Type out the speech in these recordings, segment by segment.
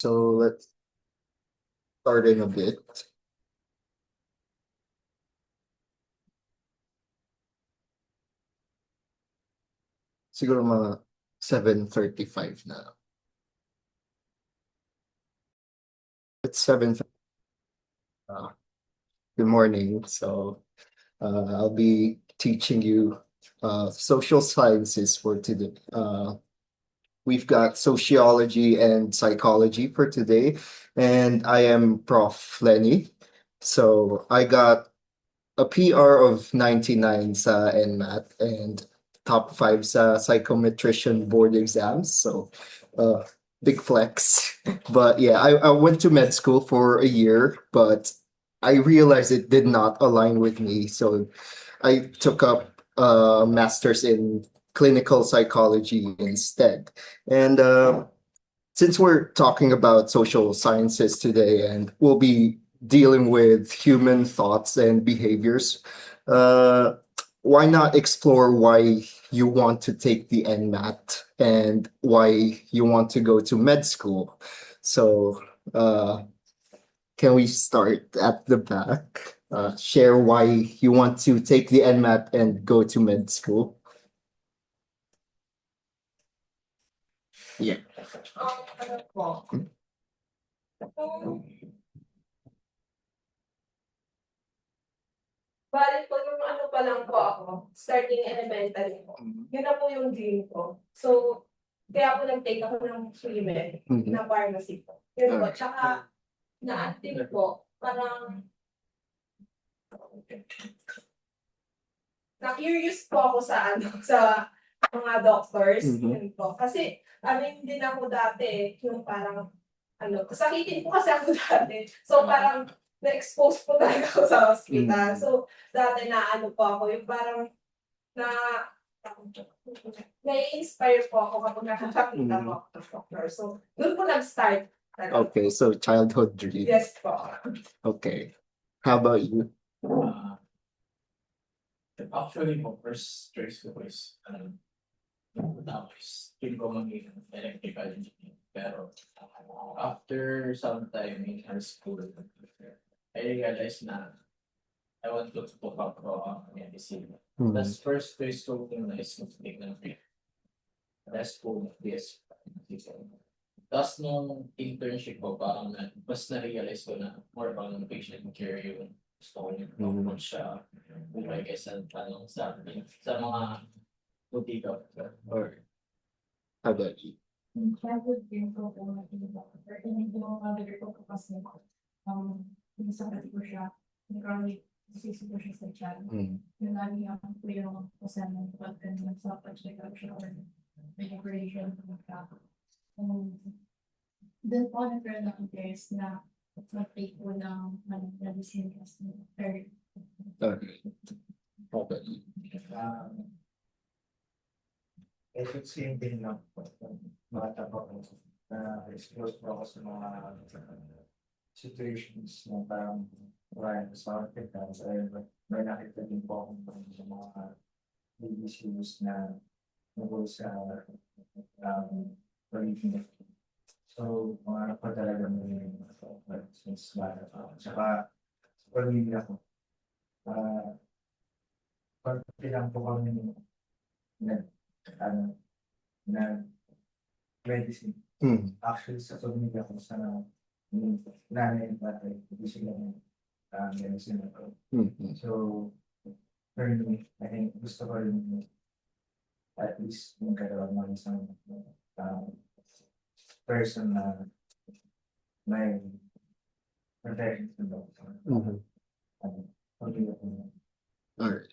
So let's start in a bit. Siguro mga 7:35 na. It's 7. Good morning. I'll be teaching you social sciences for today. We've got sociology and psychology for today, and I am Prof. Lenny. So I got a PR of 99 sa NMAT and top 5 sa psychometrician board exams. So uh, big flex. But yeah, I went to med school for a year, but I realized it did not align with me. So I took up a master's in clinical psychology instead. And since we're talking about social sciences today and we'll be dealing with human thoughts and behaviors, uh, why not explore why you want to take the NMAT and why you want to go to med school? So, can we start at the back? Share why you want to take the NMAT and go to med school. Yeah. Ano po? Bali po nung ano pa lang po ako, starting elementary po. Yun na po yung dream ko. So, kaya po nag-take ako ng pre-med na pharmacy po. Yun po. Tsaka, na-active po, parang na-curious po ako sa ano, sa mga doctors. Yun po. Kasi, din ako dati, yung parang, kasakitin po kasi ako dati. So, parang, na-expose po talaga ako sa hospital. So, dati na po ako, yung parang, na-inspire po ako kapag nakakakita ko ako ng doctor. So, doon po nag-start. Okay, so childhood dream. Yes po. Okay. How about you? Actually, my first choice ko is feel ko maging electrical engineer. Pero after some time in high school, I realized na I want to talk about medicine. That's first choice ko na is to take ng rest ko, yes. Tapos nung internship ko, parang mas na-realize ko na more on patient care yung gusto ko yung approach sa buhay kaysa sa mga butika. Or how about you? Childhood dream ko po maging doctor. Yung mother ko kasi sakit ko siya. Chronic disease ko siya sa child. Yung lagi ako po yung kasama pag sa pag-check up siya or may operation ko magkako. Doon po nagkaroon ng interest na mag-take po ng medicine kasi third. Okay. How about you? I should same thing lang po. Bata pa ko na expose po ako sa mga situations na parang sa akin may nakita din po ako sa mga issues na nabul sa religion. So, mga pa talaga may since bata pa ako. Tsaka sa pamilya ko, pag pinang po kami na medicine. Actually, sa pamilya ko sa nanay at tatay, hindi sila medicine na to. So, for me, I think gusto ko rin at least yung karoon ng isang person na may protection sa doctor. Alright.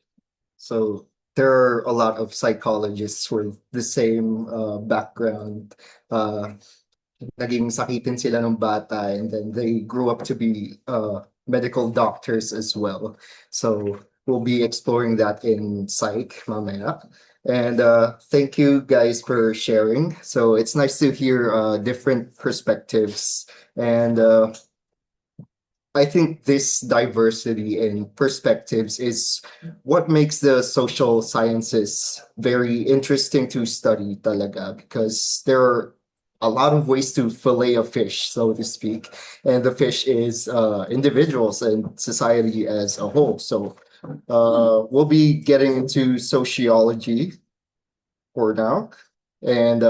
So there are a lot of psychologists with the same background. Naging sakitin sila ng bata and then they grew up to be medical doctors as well. So we'll be exploring that in psych mamaya. And thank you guys for sharing. So it's nice to hear different perspectives. And I think this diversity in perspectives is what makes the social sciences very interesting to study talaga, because there are a lot of ways to fillet a fish, so to speak. And the fish is individuals and society as a whole. So we'll be getting into sociology for now. And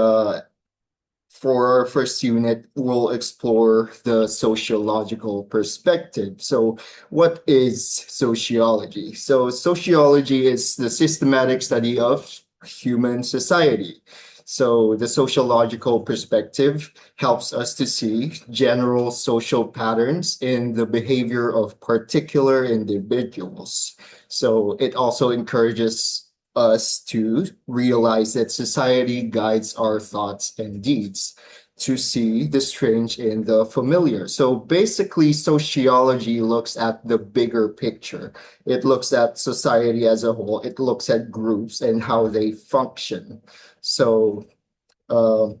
for our first unit, we'll explore the sociological perspective. So, what is sociology? So, sociology is the systematic study of human society. So, the sociological perspective helps us to see general social patterns in the behavior of particular individuals. So, it also encourages us to realize that society guides our thoughts and deeds, to see the strange in the familiar. So basically, sociology looks at the bigger picture. It looks at society as a whole. It looks at groups and how they function. So uh,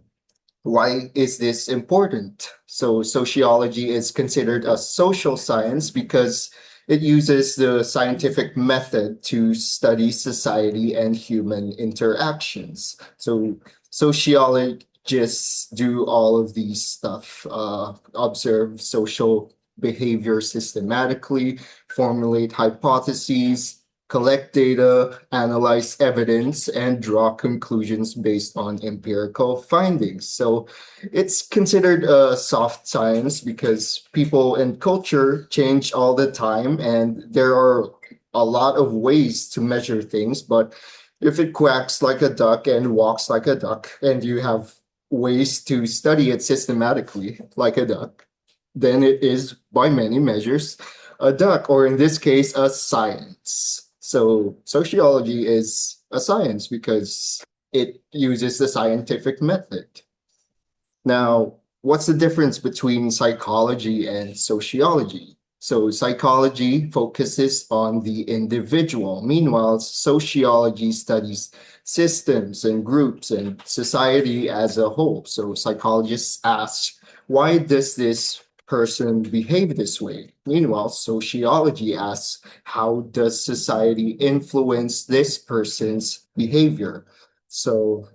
why is this important? So sociology is considered a social science because it uses the scientific method to study society and human interactions. So sociologists do all of these stuff, observe social behavior systematically, formulate hypotheses, collect data, analyze evidence, and draw conclusions based on empirical findings. So it's considered a soft science because people and culture change all the time, and there are a lot of ways to measure things. But if it quacks like a duck and walks like a duck, and you have ways to study it systematically like a duck, then it is, by many measures, a duck, or in this case, a science. So sociology is a science because it uses the scientific method. Now, what's the difference between psychology and sociology? So psychology focuses on the individual. Meanwhile, sociology studies systems and groups and society as a whole. So psychologists ask, why does this person behave this way? Meanwhile, sociology asks, how does society influence this person's behavior? So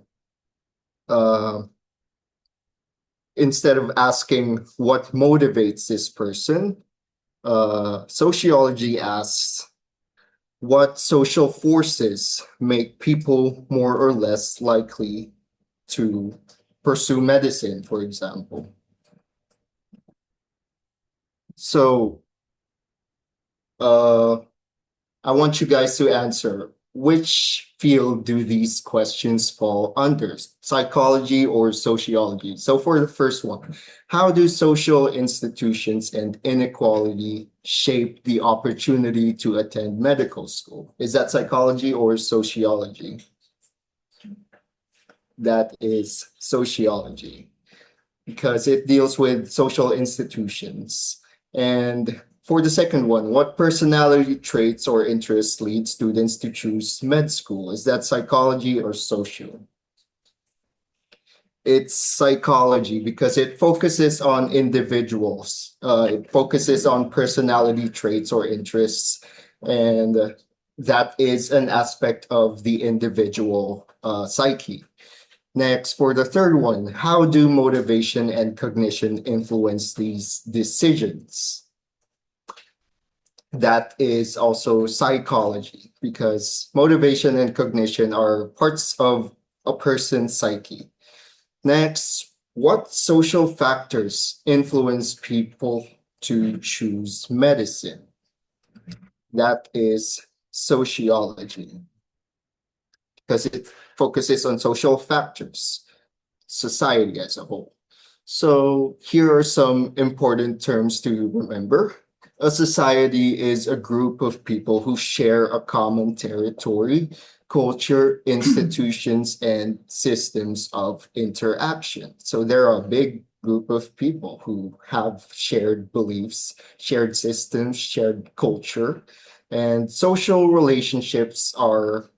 instead of asking what motivates this person, sociology asks, what social forces make people more or less likely to pursue medicine, for example? So I want you guys to answer, which field do these questions fall under, psychology or sociology? So for the first one, how do social institutions and inequality shape the opportunity to attend medical school? Is that psychology or sociology? That is sociology, because it deals with social institutions. And for the second one, what personality traits or interests lead students to choose med school? Is that psychology or social? It's psychology because it focuses on individuals. It focuses on personality traits or interests, and that is an aspect of the individual psyche. Next, for the third one, how do motivation and cognition influence these decisions? That is also psychology because motivation and cognition are parts of a person's psyche. Next, what social factors influence people to choose medicine? That is sociology because it focuses on social factors, society as a whole. So here are some important terms to remember. A society is a group of people who share a common territory, culture, institutions, and systems of interaction. So there are a big group of people who have shared beliefs, shared systems, shared culture, and social relationships are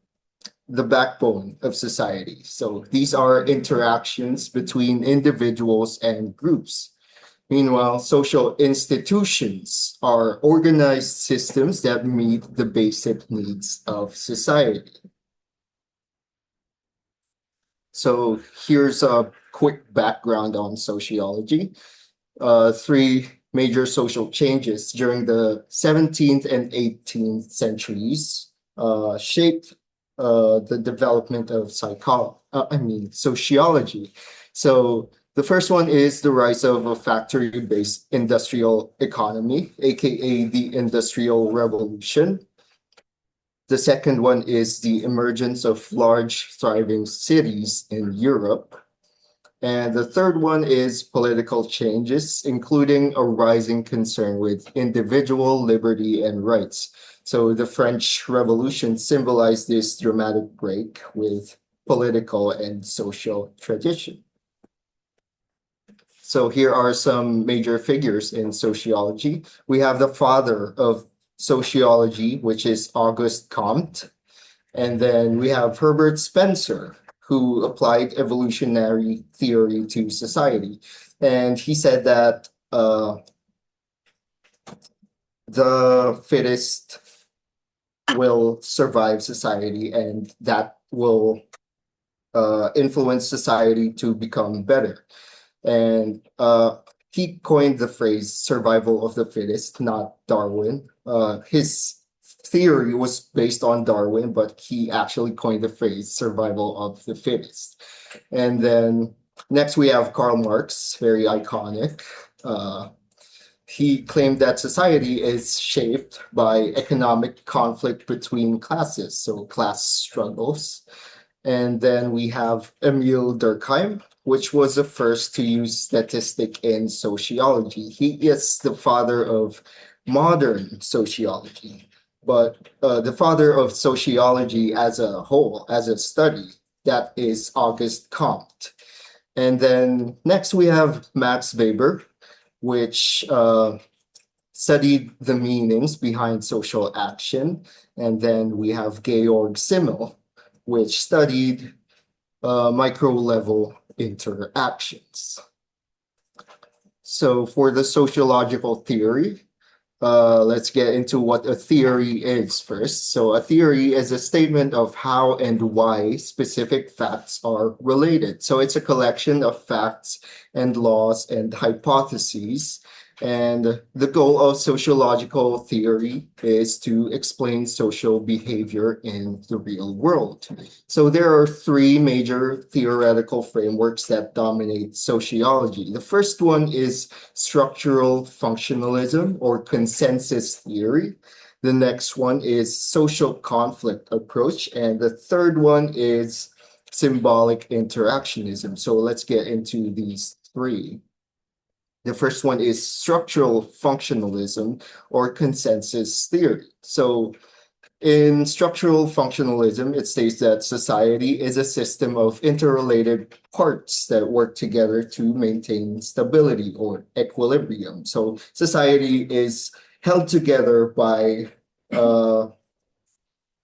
the backbone of society. So these are interactions between individuals and groups. Meanwhile, social institutions are organized systems that meet the basic needs of society. So here's a quick background on sociology. Three major social changes during the 17th and 18th centuries shaped the development of sociology. So the first one is the rise of a factory-based industrial economy, aka the Industrial Revolution. The second one is the emergence of large, thriving cities in Europe. And the third one is political changes, including a rising concern with individual liberty and rights. So the French Revolution symbolized this dramatic break with political and social tradition. So here are some major figures in sociology. We have the father of sociology, which is Auguste Comte. And then we have Herbert Spencer, who applied evolutionary theory to society. And he said that the fittest will survive society, and that will influence society to become better. And he coined the phrase survival of the fittest, not Darwin. His theory was based on Darwin, but he actually coined the phrase survival of the fittest. And then next we have Karl Marx, very iconic. He claimed that society is shaped by economic conflict between classes, so class struggles. And then we have Emile Durkheim, which was the first to use statistic in sociology. He is the father of modern sociology, but the father of sociology as a whole, as a study, that is Auguste Comte. And then next we have Max Weber, which studied the meanings behind social action. And then we have Georg Simmel, which studied micro-level interactions. So for the sociological theory, let's get into what a theory is first. So a theory is a statement of how and why specific facts are related. So it's a collection of facts and laws and hypotheses. And the goal of sociological theory is to explain social behavior in the real world. So there are three major theoretical frameworks that dominate sociology. The first one is structural functionalism or consensus theory. The next one is social conflict approach. And the third one is symbolic interactionism. So let's get into these three. The first one is structural functionalism or consensus theory. So in structural functionalism, it states that society is a system of interrelated parts that work together to maintain stability or equilibrium. So society is held together by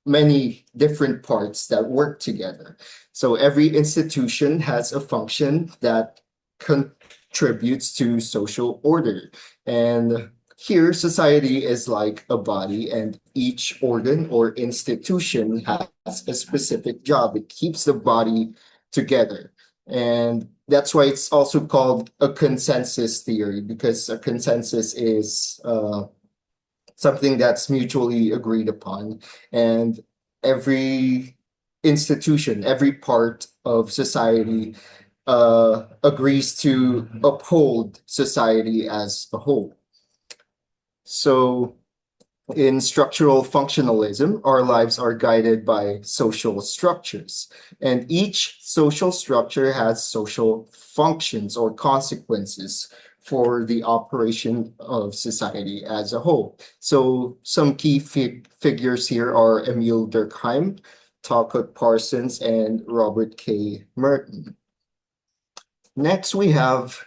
many different parts that work together. So every institution has a function that contributes to social order. And here, society is like a body, and each organ or institution has a specific job. It keeps the body together. And that's why it's also called a consensus theory, because a consensus is something that's mutually agreed upon. And every institution, every part of society agrees to uphold society as a whole. So in structural functionalism, our lives are guided by social structures, and each social structure has social functions or consequences for the operation of society as a whole. So some key figures here are Emile Durkheim, Talcott Parsons, and Robert K. Merton. Next, we have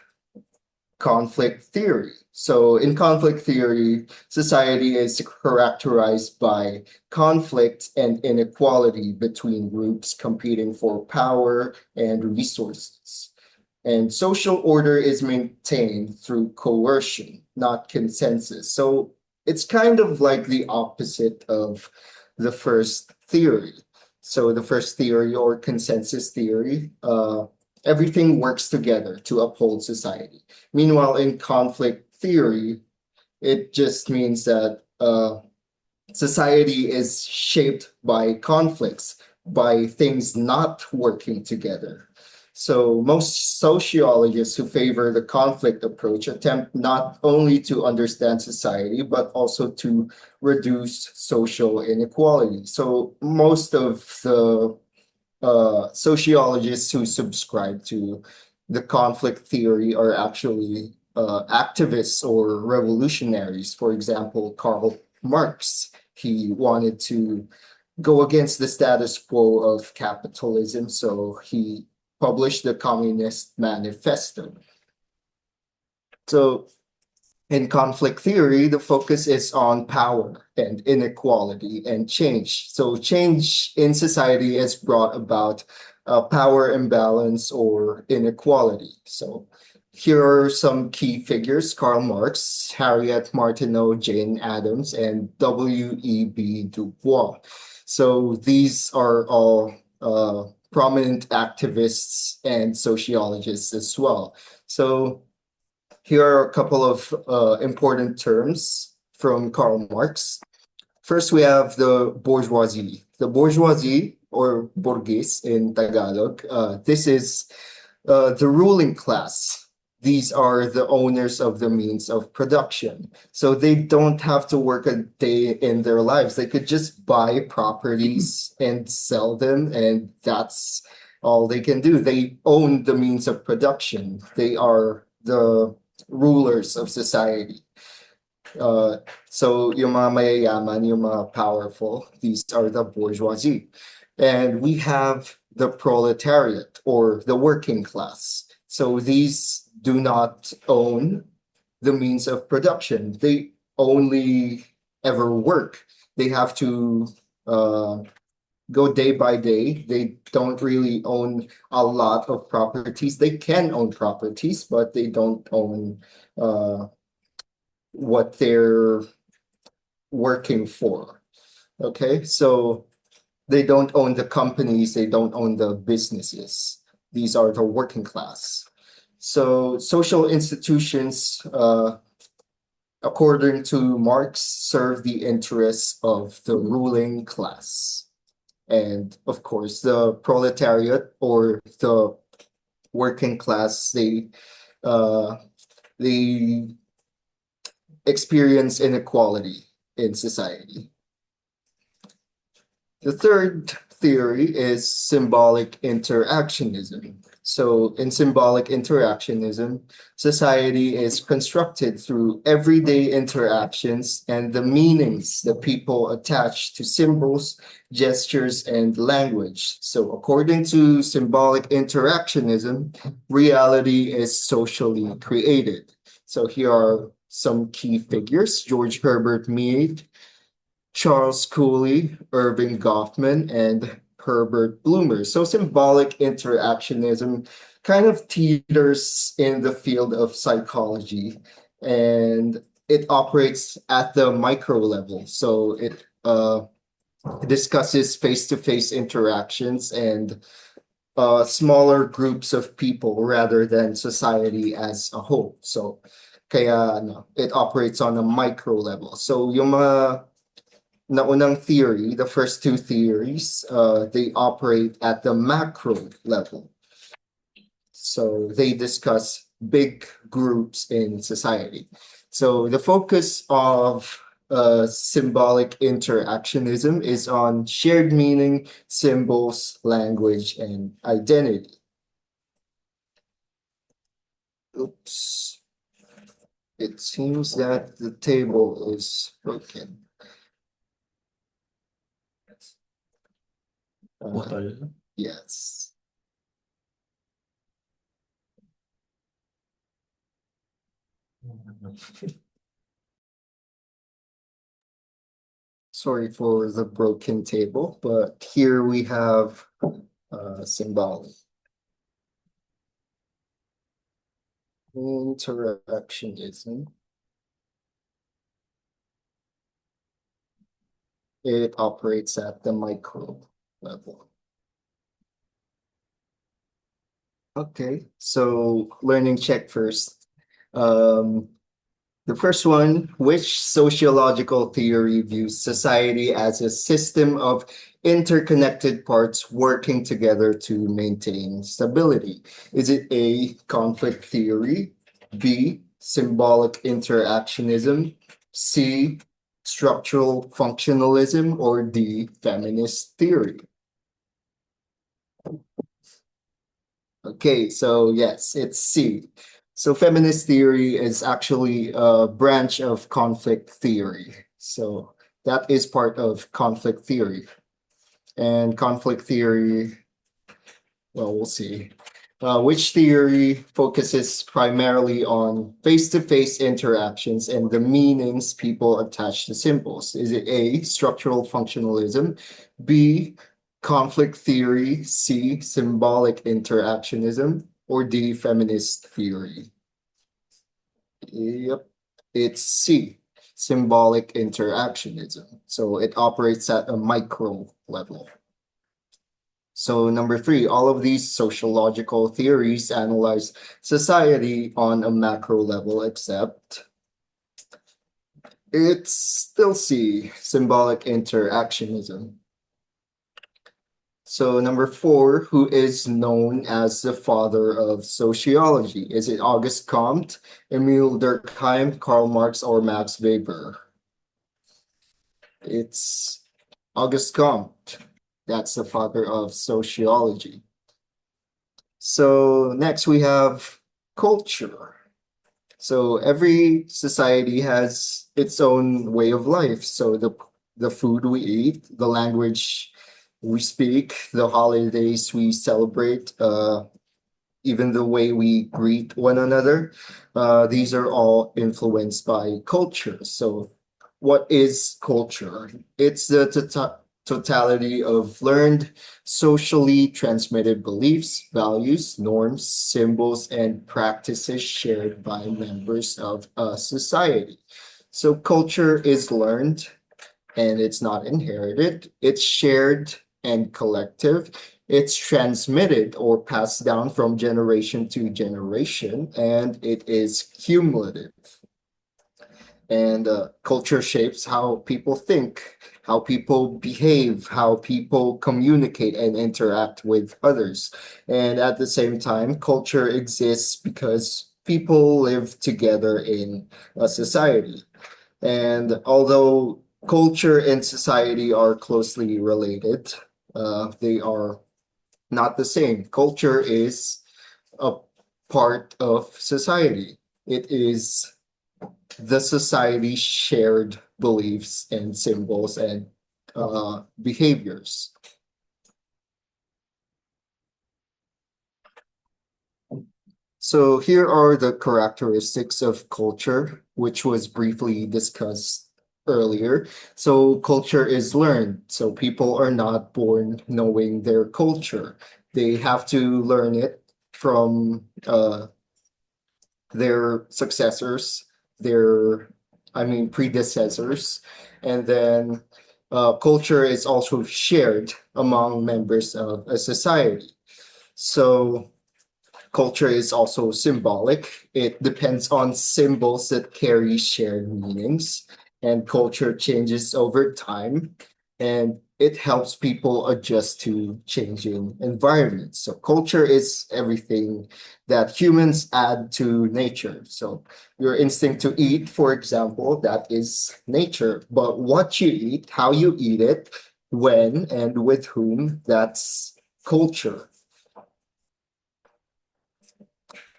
conflict theory. So in conflict theory, society is characterized by conflict and inequality between groups competing for power and resources. And social order is maintained through coercion, not consensus. So it's kind of like the opposite of the first theory. So the first theory or consensus theory, everything works together to uphold society. Meanwhile, in conflict theory, it just means that society is shaped by conflicts, by things not working together. So most sociologists who favor the conflict approach attempt not only to understand society, but also to reduce social inequality. So most of the sociologists who subscribe to the conflict theory are actually activists or revolutionaries. For example, Karl Marx, he wanted to go against the status quo of capitalism, so he published the Communist Manifesto. So in conflict theory, the focus is on power and inequality and change. So change in society is brought about power imbalance or inequality. So here are some key figures: Karl Marx, Harriet Martineau, Jane Addams, and W.E.B. Du Bois. So these are all prominent activists and sociologists as well. So here are a couple of important terms from Karl Marx. First, we have the bourgeoisie. The bourgeoisie, or burgues in Tagalog, this is the ruling class. These are the owners of the means of production. So they don't have to work a day in their lives. They could just buy properties and sell them, and that's all they can do. They own the means of production. They are the rulers of society. So yung mga mayayaman, yung mga powerful, these are the bourgeoisie. And we have the proletariat, or the working class. So these do not own the means of production. They only ever work. They have to go day by day. They don't really own a lot of properties. They can own properties, but they don't own what they're working for. Okay, so they don't own the companies, they don't own the businesses. These are the working class. So social institutions, according to Marx, serve the interests of the ruling class. And of course, the proletariat, or the working class, they experience inequality in society. The third theory is symbolic interactionism. So in symbolic interactionism, society is constructed through everyday interactions and the meanings that people attach to symbols, gestures, and language. So according to symbolic interactionism, reality is socially created. So here are some key figures: George Herbert Mead, Charles Cooley, Irving Goffman, and Herbert Bloomer. So symbolic interactionism kind of teeters in the field of psychology, and it operates at the micro level. So it discusses face-to-face interactions and smaller groups of people rather than society as a whole. So kaya it operates on a micro level. So yung mga naunang theory, the first two theories, they operate at the macro level. So they discuss big groups in society. So the focus of symbolic interactionism is on shared meaning, symbols, language, and identity. Oops. It seems that the table is broken. Yes. Sorry for the broken table, but here we have symbolic interactionism. It operates at the micro level. Okay, so learning check first. Um, the first one, which sociological theory views society as a system of interconnected parts working together to maintain stability? Is it A, conflict theory, B, symbolic interactionism, C, structural functionalism, or D, feminist theory? Okay, so yes, it's C. So feminist theory is actually a branch of conflict theory. So that is part of conflict theory. And conflict theory, well, we'll see. Which theory focuses primarily on face-to-face interactions and the meanings people attach to symbols? Is it A, structural functionalism, B, conflict theory, C, symbolic interactionism, or D, feminist theory? Yep, it's C, symbolic interactionism. So it operates at a micro level. So number three, all of these sociological theories analyze society on a macro level, except it's still C, symbolic interactionism. So number four, who is known as the father of sociology? Is it Auguste Comte, Emile Durkheim, Karl Marx, or Max Weber? It's Auguste Comte. That's the father of sociology. So next we have culture. So every society has its own way of life. So the food we eat, the language we speak, the holidays we celebrate, even the way we greet one another, these are all influenced by culture. So what is culture? It's the totality of learned, socially transmitted beliefs, values, norms, symbols, and practices shared by members of a society. So culture is learned and it's not inherited. It's shared and collective. It's transmitted or passed down from generation to generation, and it is cumulative. And culture shapes how people think, how people behave, how people communicate and interact with others. And at the same time, culture exists because people live together in a society. And although culture and society are closely related, they are not the same. Culture is a part of society. It is the society's shared beliefs and symbols and behaviors. So here are the characteristics of culture, which was briefly discussed earlier. So culture is learned. So people are not born knowing their culture. They have to learn it from their successors, their, I mean, predecessors. And then culture is also shared among members of a society. So culture is also symbolic. It depends on symbols that carry shared meanings, and culture changes over time, and it helps people adjust to changing environments. So culture is everything that humans add to nature. So your instinct to eat, for example, that is nature. But what you eat, how you eat it, when and with whom, that's culture.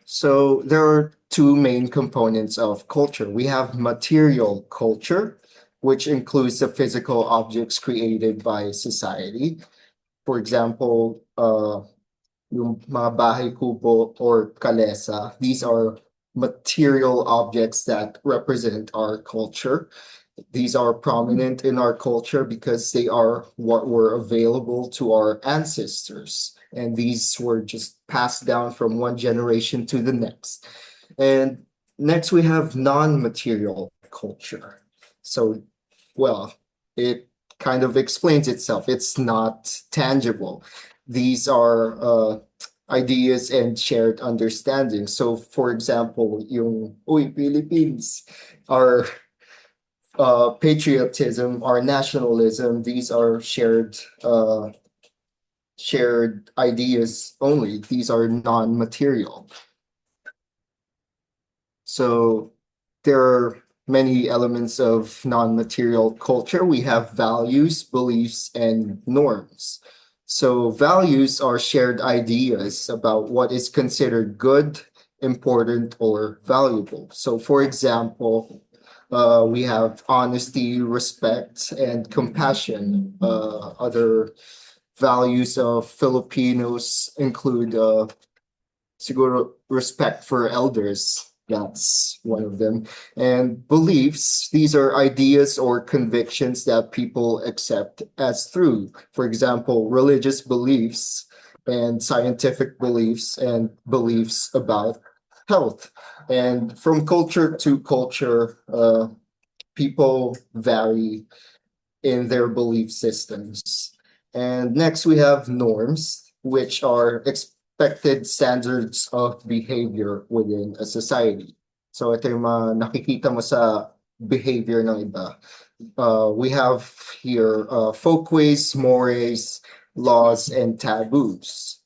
So there are two main components of culture. We have material culture, which includes the physical objects created by society. For example, yung mga bahay kubo or kalesa, these are material objects that represent our culture. These are prominent in our culture because they are what were available to our ancestors. And these were just passed down from one generation to the next. And next, we have non-material culture. So, well, it kind of explains itself. It's not tangible. These are ideas and shared understanding. So, for example, yung Uy, Philippines, our patriotism, our nationalism, these are shared ideas only. These are non-material. So there are many elements of non-material culture. We have values, beliefs, and norms. So values are shared ideas about what is considered good, important, or valuable. So for example, we have honesty, respect, and compassion. Other values of Filipinos include siguro respect for elders. That's one of them. And beliefs, these are ideas or convictions that people accept as true. For example, religious beliefs and scientific beliefs and beliefs about health. And from culture to culture, people vary in their belief systems. And next, we have norms, which are expected standards of behavior within a society. So ito yung mga nakikita mo sa behavior ng iba. We have here folkways, mores, laws, and taboos.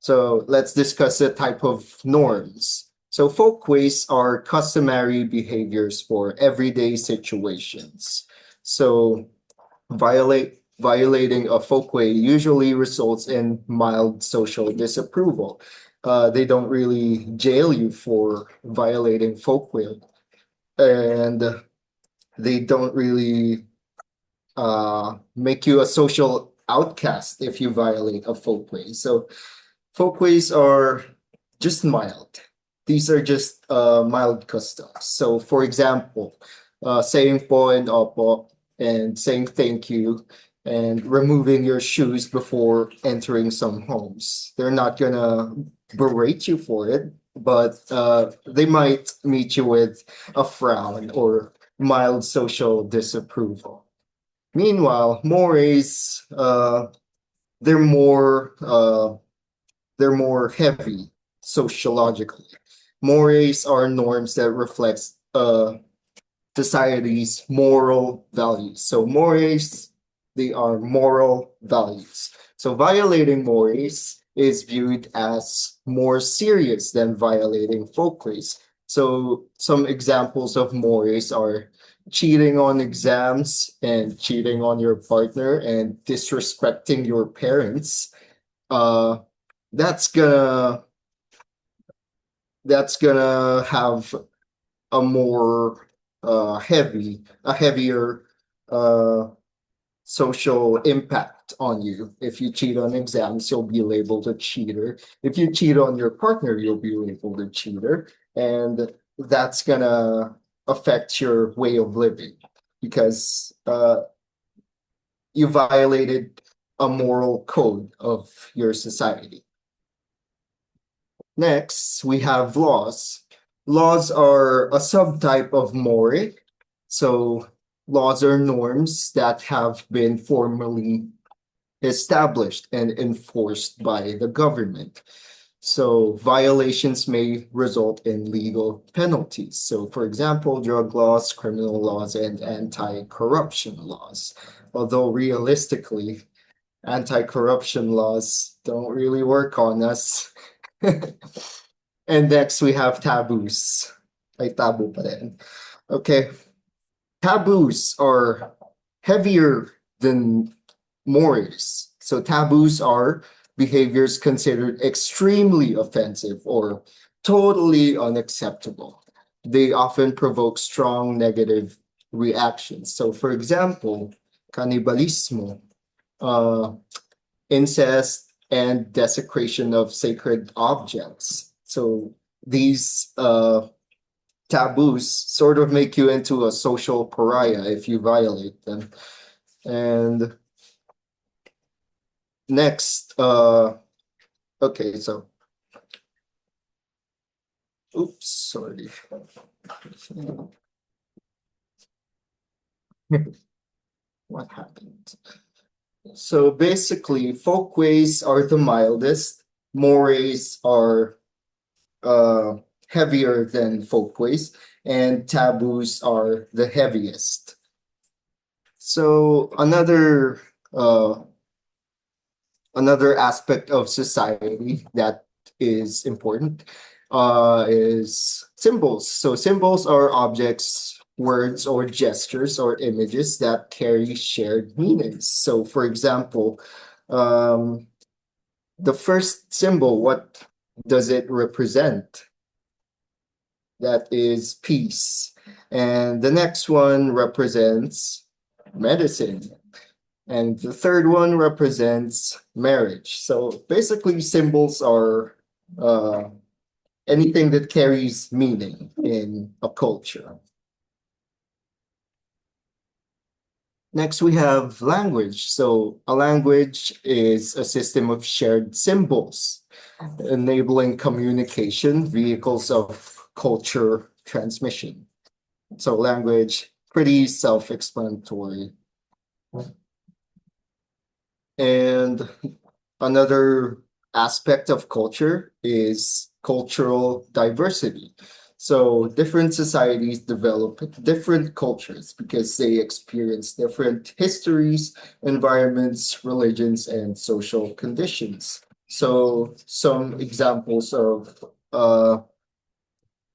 So let's discuss the type of norms. So folkways are customary behaviors for everyday situations. So violating a folkway usually results in mild social disapproval. They don't really jail you for violating folkway, and they don't really make you a social outcast if you violate a folkway. So folkways are just mild. These are just mild customs. So for example, saying po and opo and saying thank you and removing your shoes before entering some homes. They're not gonna berate you for it, but they might meet you with a frown or mild social disapproval. Meanwhile, mores, they're more uh, they're more heavy sociologically. Mores are norms that reflect society's moral values. So mores, they are moral values. So violating mores is viewed as more serious than violating folkways. So some examples of mores are cheating on exams and cheating on your partner and disrespecting your parents. Uh, that's gonna that's gonna have a more heavier uh, social impact on you. If you cheat on exams, you'll be labeled a cheater. If you cheat on your partner, you'll be labeled a cheater, and that's gonna affect your way of living because you violated a moral code of your society. Next, we have laws. Laws are a subtype of more. So laws are norms that have been formally established and enforced by the government. So violations may result in legal penalties. So for example, drug laws, criminal laws, and anti-corruption laws. Although realistically, anti-corruption laws don't really work on us. And next we have taboos. Ay, taboo pa rin. Okay. Taboos are heavier than mores. So taboos are behaviors considered extremely offensive or totally unacceptable. They often provoke strong negative reactions. So for example, cannibalismo, incest, and desecration of sacred objects. So these taboos sort of make you into a social pariah if you violate them. And next, okay, so, oops, sorry. What happened? So basically, folkways are the mildest, mores are heavier than folkways, and taboos are the heaviest. So another aspect of society that is important is symbols. So symbols are objects, words, or gestures or images that carry shared meanings. So, for example, um, the first symbol, what does it represent? That is peace. And the next one represents medicine. And the third one represents marriage. So basically, symbols are anything that carries meaning in a culture. Next, we have language. So a language is a system of shared symbols, enabling communication, vehicles of culture transmission. So language, pretty self-explanatory. And another aspect of culture is cultural diversity. So different societies develop different cultures because they experience different histories, environments, religions, and social conditions. So some examples of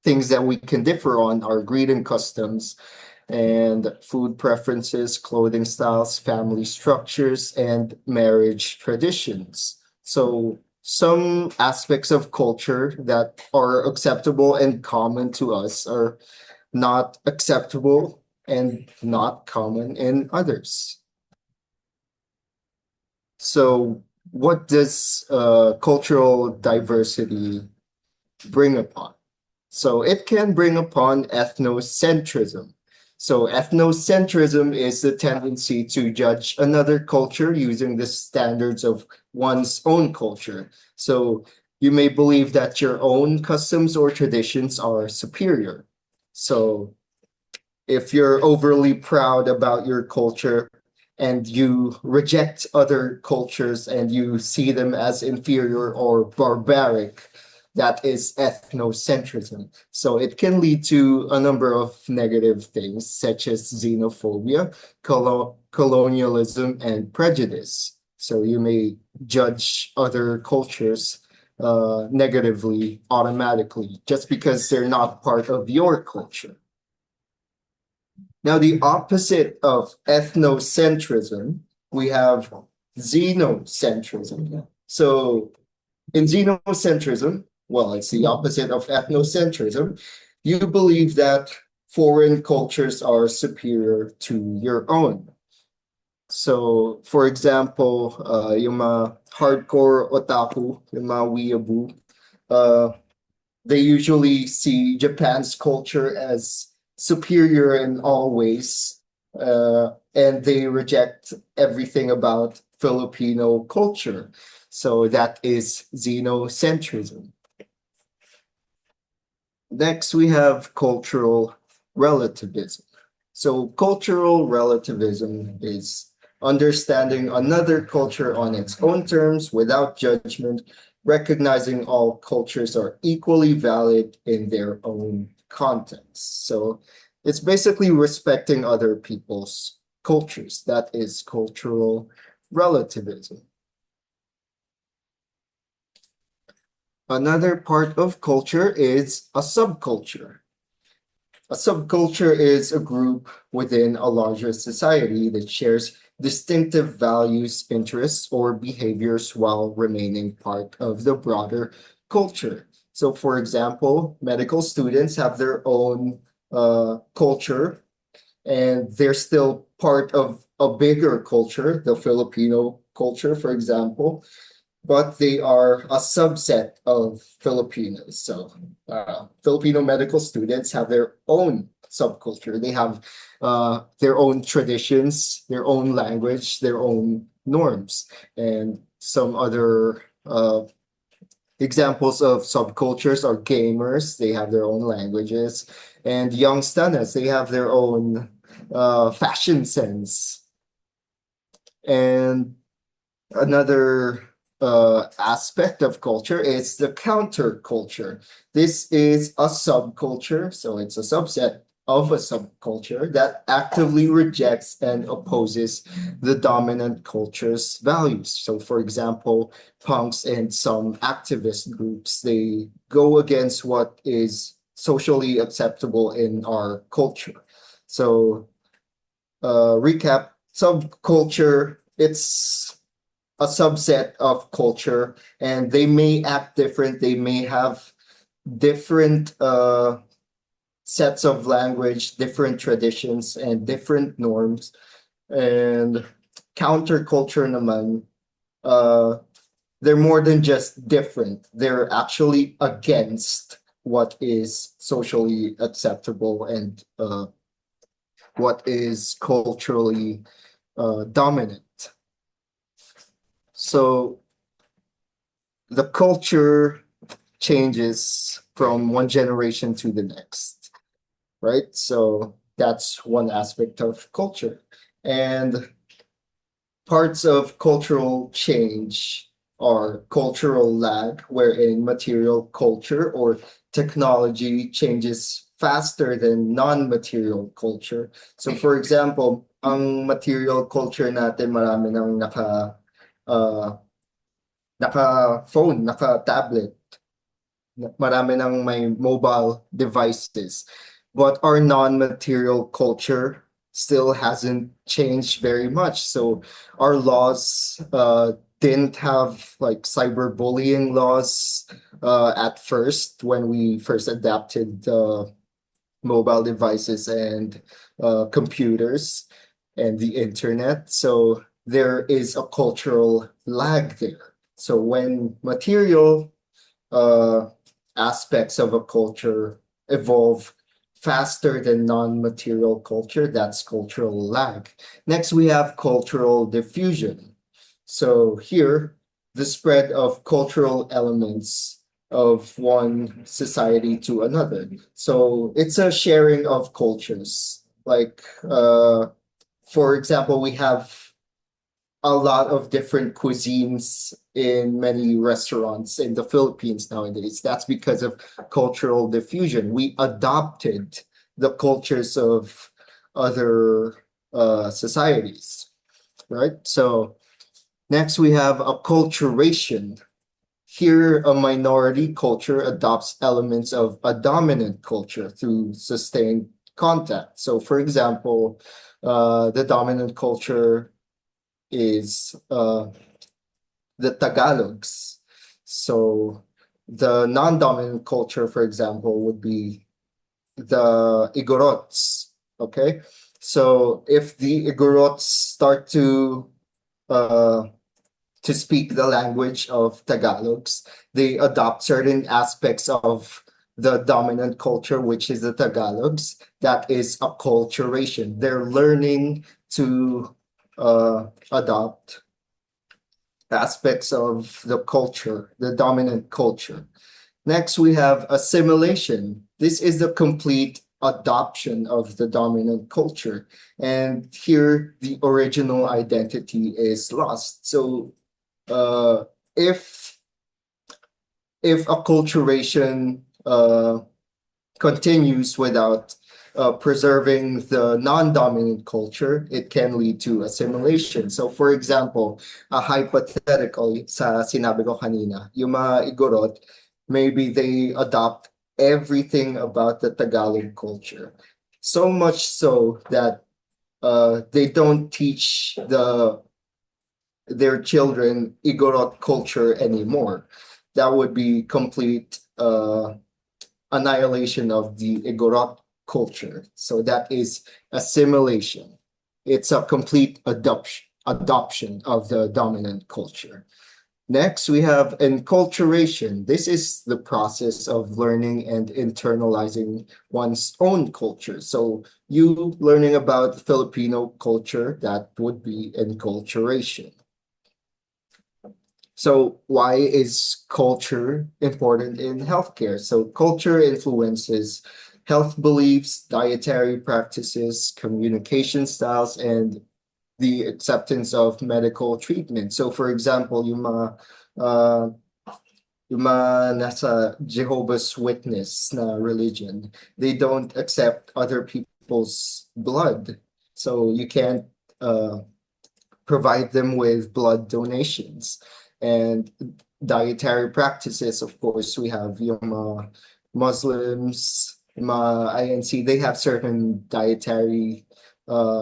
things that we can differ on are greeting customs and food preferences, clothing styles, family structures, and marriage traditions. So some aspects of culture that are acceptable and common to us are not acceptable and not common in others. So what does cultural diversity bring upon? So it can bring upon ethnocentrism. So ethnocentrism is the tendency to judge another culture using the standards of one's own culture. So you may believe that your own customs or traditions are superior. So if you're overly proud about your culture and you reject other cultures and you see them as inferior or barbaric, that is ethnocentrism. So it can lead to a number of negative things, such as xenophobia, colonialism, and prejudice. So you may judge other cultures negatively automatically just because they're not part of your culture. Now, the opposite of ethnocentrism, we have xenocentrism. So in xenocentrism, well, it's the opposite of ethnocentrism. You believe that foreign cultures are superior to your own. So, for example, yung mga hardcore otaku, yung mga weeaboo, uh, they usually see Japan's culture as superior in all ways, and they reject everything about Filipino culture. So that is xenocentrism. Next, we have cultural relativism. So cultural relativism is understanding another culture on its own terms without judgment, recognizing all cultures are equally valid in their own context. So it's basically respecting other people's cultures. That is cultural relativism. Another part of culture is a subculture. A subculture is a group within a larger society that shares distinctive values, interests, or behaviors while remaining part of the broader culture. So, for example, medical students have their own culture, and they're still part of a bigger culture, the Filipino culture, for example, but they are a subset of Filipinos. So Filipino medical students have their own subculture. They have their own traditions, their own language, their own norms, and some other examples of subcultures are gamers. They have their own languages, and young stunners. They have their own fashion sense. And another aspect of culture is the counterculture. This is a subculture, so it's a subset of a subculture that actively rejects and opposes the dominant culture's values. So, for example, punks and some activist groups, they go against what is socially acceptable in our culture. So, recap, subculture, it's a subset of culture, and they may act different, they may have different sets of language, different traditions, and different norms. And counterculture naman, they're more than just different. They're actually against what is socially acceptable and what is culturally dominant. So the culture changes from one generation to the next, right? So that's one aspect of culture. And parts of cultural change are cultural lag, wherein material culture or technology changes faster than non-material culture. So for example, ang material culture natin marami nang naka-phone, naka-tablet, marami nang may mobile devices. But our non-material culture still hasn't changed very much. So our laws didn't have like cyberbullying laws at first when we first adapted mobile devices and computers and the internet. So there is a cultural lag there. So when material aspects of a culture evolve faster than non-material culture, that's cultural lag. Next, we have cultural diffusion. So here, the spread of cultural elements of one society to another. So it's a sharing of cultures. Like, for example, we have a lot of different cuisines in many restaurants in the Philippines nowadays. That's because of cultural diffusion. We adopted the cultures of other societies, right? So next we have acculturation. Here, a minority culture adopts elements of a dominant culture through sustained contact. So for example, the dominant culture is the Tagalogs. So the non-dominant culture, for example, would be the Igorots. Okay, so if the Igorots start to speak the language of Tagalogs, they adopt certain aspects of the dominant culture, which is the Tagalogs. That is acculturation. They're learning to adopt aspects of the culture, the dominant culture. Next, we have assimilation. This is the complete adoption of the dominant culture. And here, the original identity is lost. So if acculturation continues without preserving the non-dominant culture, it can lead to assimilation. So for example, hypothetically, sa sinabi ko kanina, yung mga Igorot, maybe they adopt everything about the Tagalog culture. So much so that they don't teach their children Igorot culture anymore. That would be complete annihilation of the Igorot culture. So that is assimilation. It's a complete adoption of the dominant culture. Next, we have enculturation. This is the process of learning and internalizing one's own culture. So you learning about Filipino culture, that would be enculturation. So why is culture important in healthcare? So culture influences health beliefs, dietary practices, communication styles, and the acceptance of medical treatment. So for example, yung mga yung mga nasa Jehovah's Witness na religion, they don't accept other people's blood. So you can't provide them with blood donations. And dietary practices, of course, we have yung mga Muslims, mga INC, they have certain dietary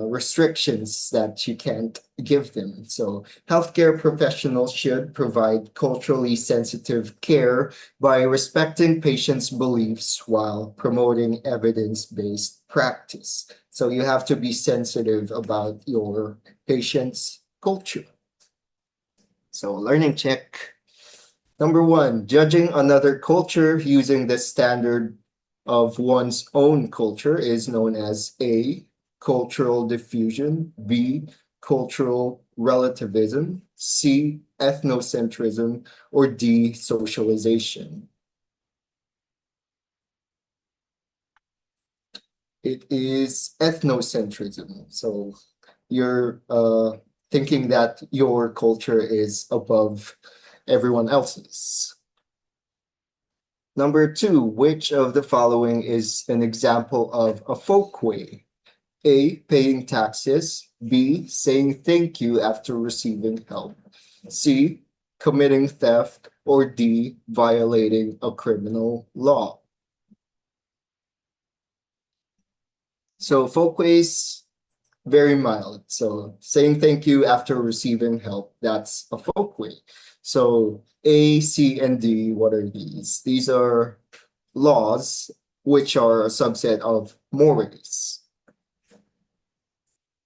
restrictions that you can't give them. So healthcare professionals should provide culturally sensitive care by respecting patients' beliefs while promoting evidence-based practice. So you have to be sensitive about your patient's culture. So learning check. Number one, judging another culture using the standard of one's own culture is known as A, cultural diffusion, B, cultural relativism, C, ethnocentrism, or D, socialization. It is ethnocentrism. So you're thinking that your culture is above everyone else's. Number two, which of the following is an example of a folk way? A, paying taxes. B, saying thank you after receiving help. C, committing theft. Or D, violating a criminal law. So folkways, very mild. So saying thank you after receiving help, that's a folkway. So A, C, and D, what are these? These are laws which are a subset of mores.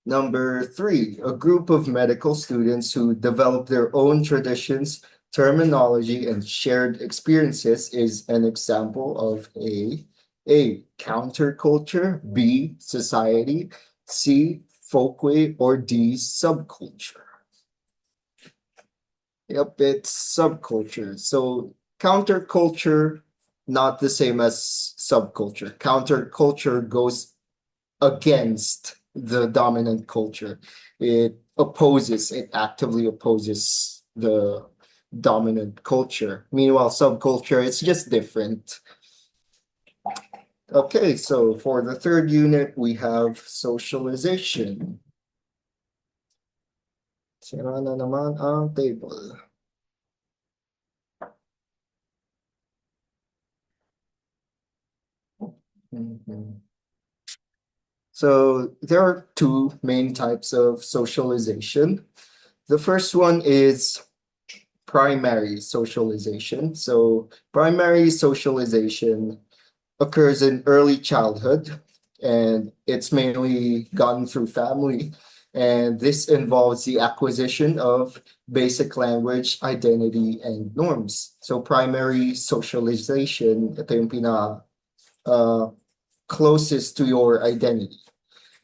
Number three, a group of medical students who develop their own traditions, terminology, and shared experiences is an example of A, counterculture, B, society, C, folkway, or D, subculture. Yep, it's subculture. So counterculture, not the same as subculture. Counterculture goes against the dominant culture. It actively opposes the dominant culture. Meanwhile, subculture, it's just different. Okay, so for the third unit, we have socialization. Sira na naman ang table. So there are two main types of socialization. The first one is primary socialization. So primary socialization occurs in early childhood, and it's mainly gotten through family. And this involves the acquisition of basic language, identity, and norms. So primary socialization, ito yung closest to your identity.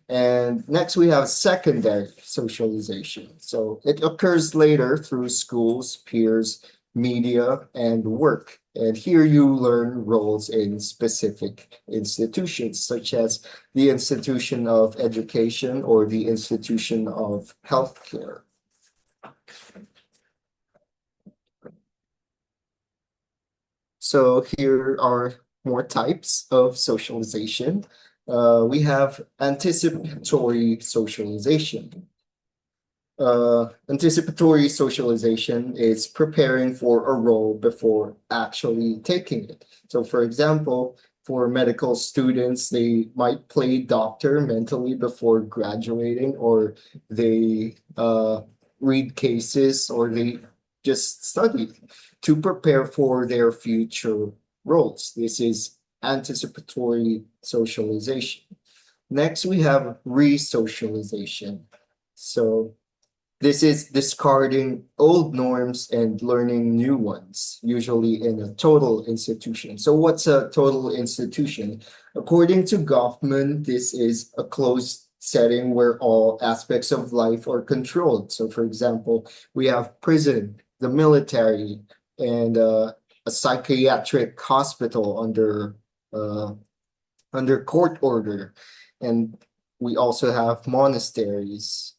And next we have secondary socialization. So it occurs later through schools, peers, media, and work. And here you learn roles in specific institutions, such as the institution of education or the institution of healthcare. So here are more types of socialization. We have anticipatory socialization. Anticipatory socialization is preparing for a role before actually taking it. So for example, for medical students, they might play doctor mentally before graduating, or they read cases, or they just study to prepare for their future roles. This is anticipatory socialization. Next, we have re-socialization. So this is discarding old norms and learning new ones, usually in a total institution. So what's a total institution? According to Goffman, this is a closed setting where all aspects of life are controlled. So for example, we have prison, the military, and a psychiatric hospital under court order. And we also have monasteries.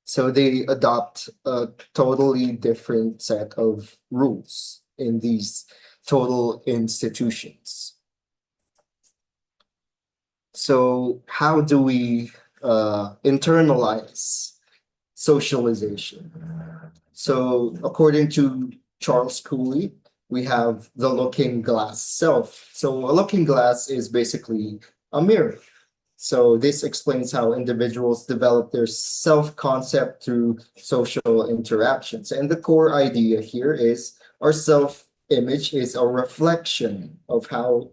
So they adopt a totally different set of rules in these total institutions. So how do we internalize socialization? So according to Charles Cooley, we have the looking glass self. So a looking glass is basically a mirror. So this explains how individuals develop their self-concept through social interactions. And the core idea here is our self-image is a reflection of how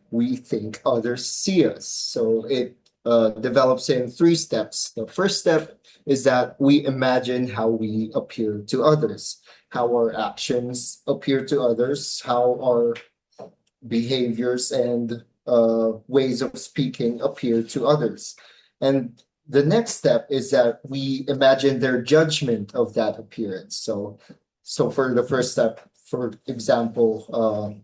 we think others see us. So it develops in 3 steps. The first step is that we imagine how we appear to others, how our actions appear to others, how our behaviors and ways of speaking appear to others. And the next step is that we imagine their judgment of that appearance. So for the first step, for example,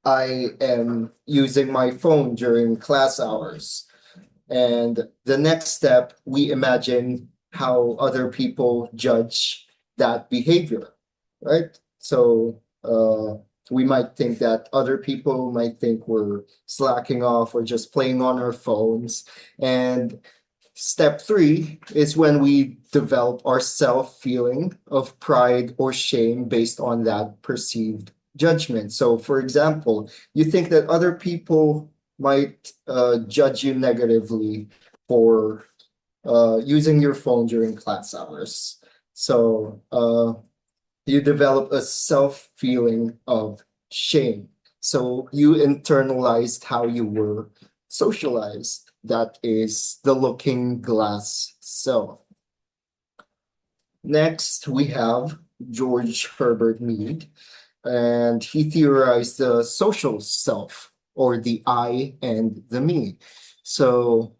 I am using my phone during class hours. And the next step, we imagine how other people judge that behavior, right? So we might think that other people might think we're slacking off or just playing on our phones. And step 3 is when we develop our self-feeling of pride or shame based on that perceived judgment. So, for example, you think that other people might judge you negatively for using your phone during class hours. So, you develop a self-feeling of shame. So, you internalized how you were socialized. That is the looking glass self. Next, we have George Herbert Mead, and he theorized the social self, or the I and the me. So,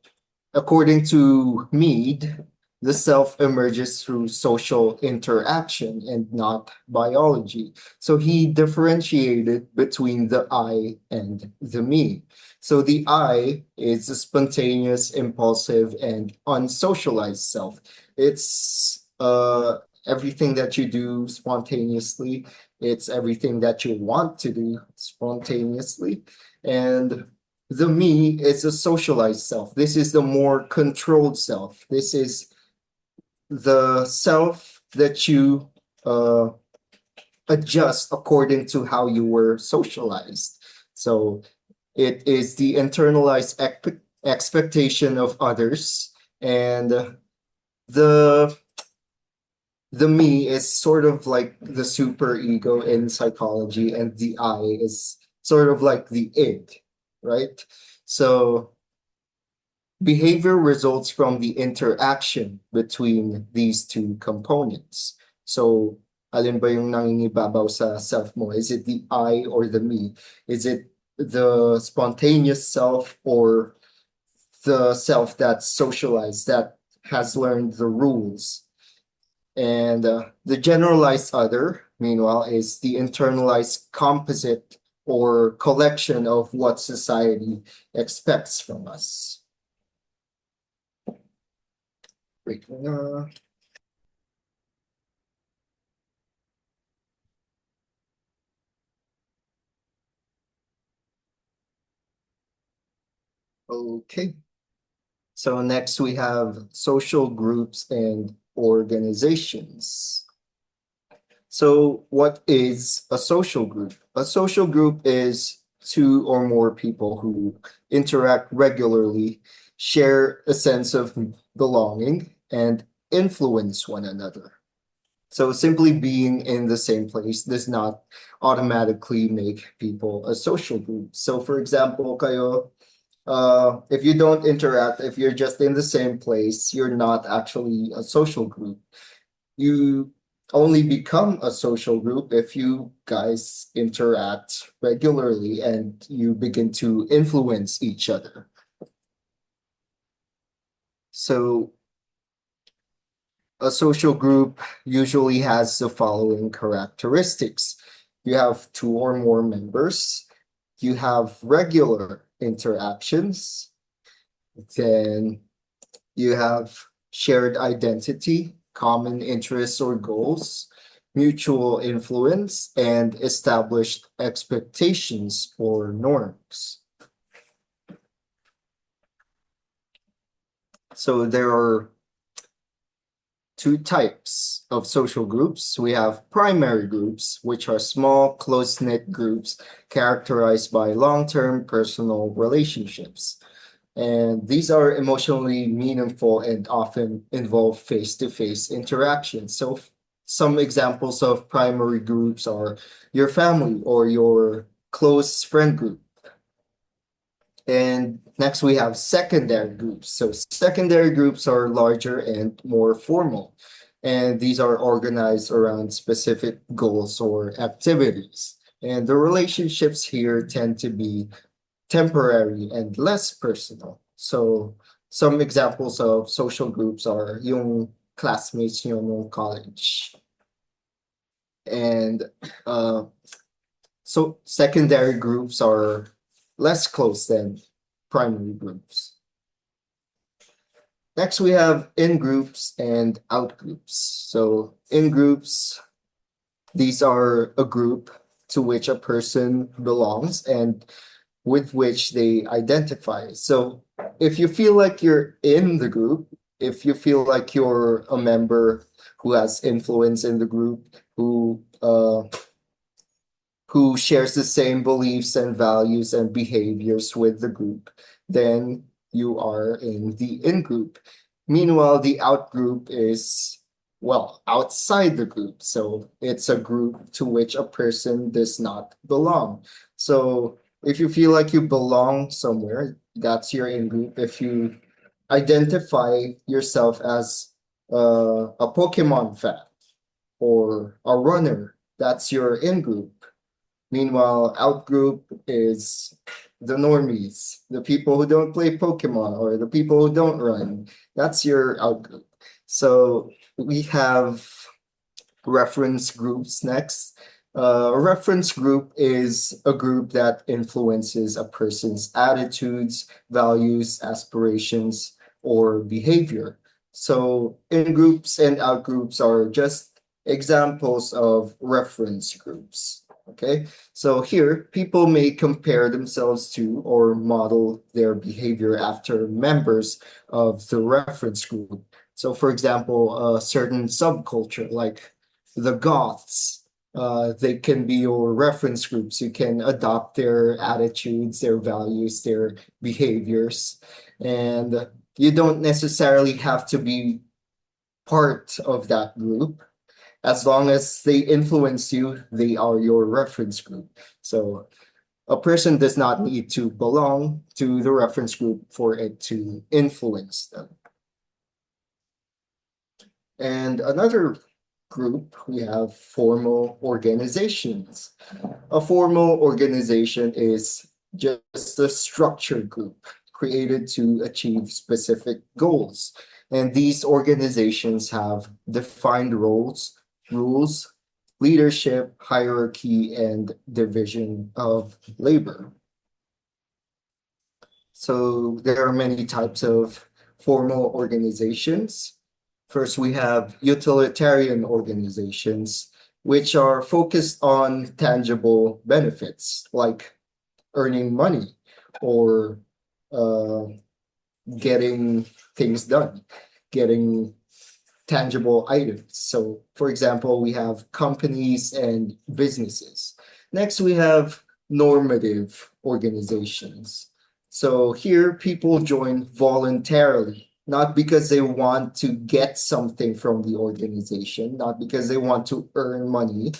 according to Mead, the self emerges through social interaction and not biology. So he differentiated between the I and the me. So the I is a spontaneous, impulsive, and unsocialized self. It's everything that you do spontaneously. It's everything that you want to do spontaneously. And the me is a socialized self. This is the more controlled self. This is the self that you adjust according to how you were socialized. So it is the internalized expectation of others, and the the me is sort of like the super ego in psychology, and the I is sort of like the id, right? So behavior results from the interaction between these 2 components. So, alin ba yung nangingibabaw sa self mo? Is it the I or the me? Is it the spontaneous self or the self that's socialized, that has learned the rules? And the generalized other, meanwhile, is the internalized composite or collection of what society expects from us. Wait, okay. So next we have social groups and organizations. So what is a social group? A social group is 2 or more people who interact regularly, share a sense of belonging, and influence one another. So simply being in the same place does not automatically make people a social group. So for example, kayo, if you don't interact, if you're just in the same place, you're not actually a social group. You only become a social group if you guys interact regularly and you begin to influence each other. So a social group usually has the following characteristics. You have 2 or more members, you have regular interactions, then you have shared identity, common interests or goals, mutual influence, and established expectations or norms. So there are two types of social groups. We have primary groups, which are small, close-knit groups characterized by long-term personal relationships. And these are emotionally meaningful and often involve face-to-face interactions. So some examples of primary groups are your family or your close friend group. And next we have secondary groups. So secondary groups are larger and more formal. And these are organized around specific goals or activities. And the relationships here tend to be temporary and less personal. So some examples of social groups are yung classmates nyo nung college. And so secondary groups are less close than primary groups. Next, we have in-groups and out-groups. So in-groups, these are a group to which a person belongs and with which they identify. So if you feel like you're in the group, if you feel like you're a member who has influence in the group, who shares the same beliefs and values and behaviors with the group, then you are in the in-group. Meanwhile, the out-group is, well, outside the group. So it's a group to which a person does not belong. So if you feel like you belong somewhere, that's your in-group. If you identify yourself as a Pokemon fan or a runner, that's your in-group. Meanwhile, out-group is the normies, the people who don't play Pokemon or the people who don't run. That's your out-group. So we have reference groups next. A reference group is a group that influences a person's attitudes, values, aspirations, or behavior. So in-groups and out-groups are just examples of reference groups. Okay, so here people may compare themselves to or model their behavior after members of the reference group. So for example, a certain subculture like the Goths, they can be your reference groups. You can adopt their attitudes, their values, their behaviors, and you don't necessarily have to be part of that group. As long as they influence you, they are your reference group. So a person does not need to belong to the reference group for it to influence them. And another group, we have formal organizations. A formal organization is just a structured group created to achieve specific goals. And these organizations have defined roles, rules, leadership, hierarchy, and division of labor. So there are many types of formal organizations. First, we have utilitarian organizations, which are focused on tangible benefits like earning money or getting things done, getting tangible items. So, for example, we have companies and businesses. Next, we have normative organizations. So here, people join voluntarily, not because they want to get something from the organization, not because they want to earn money,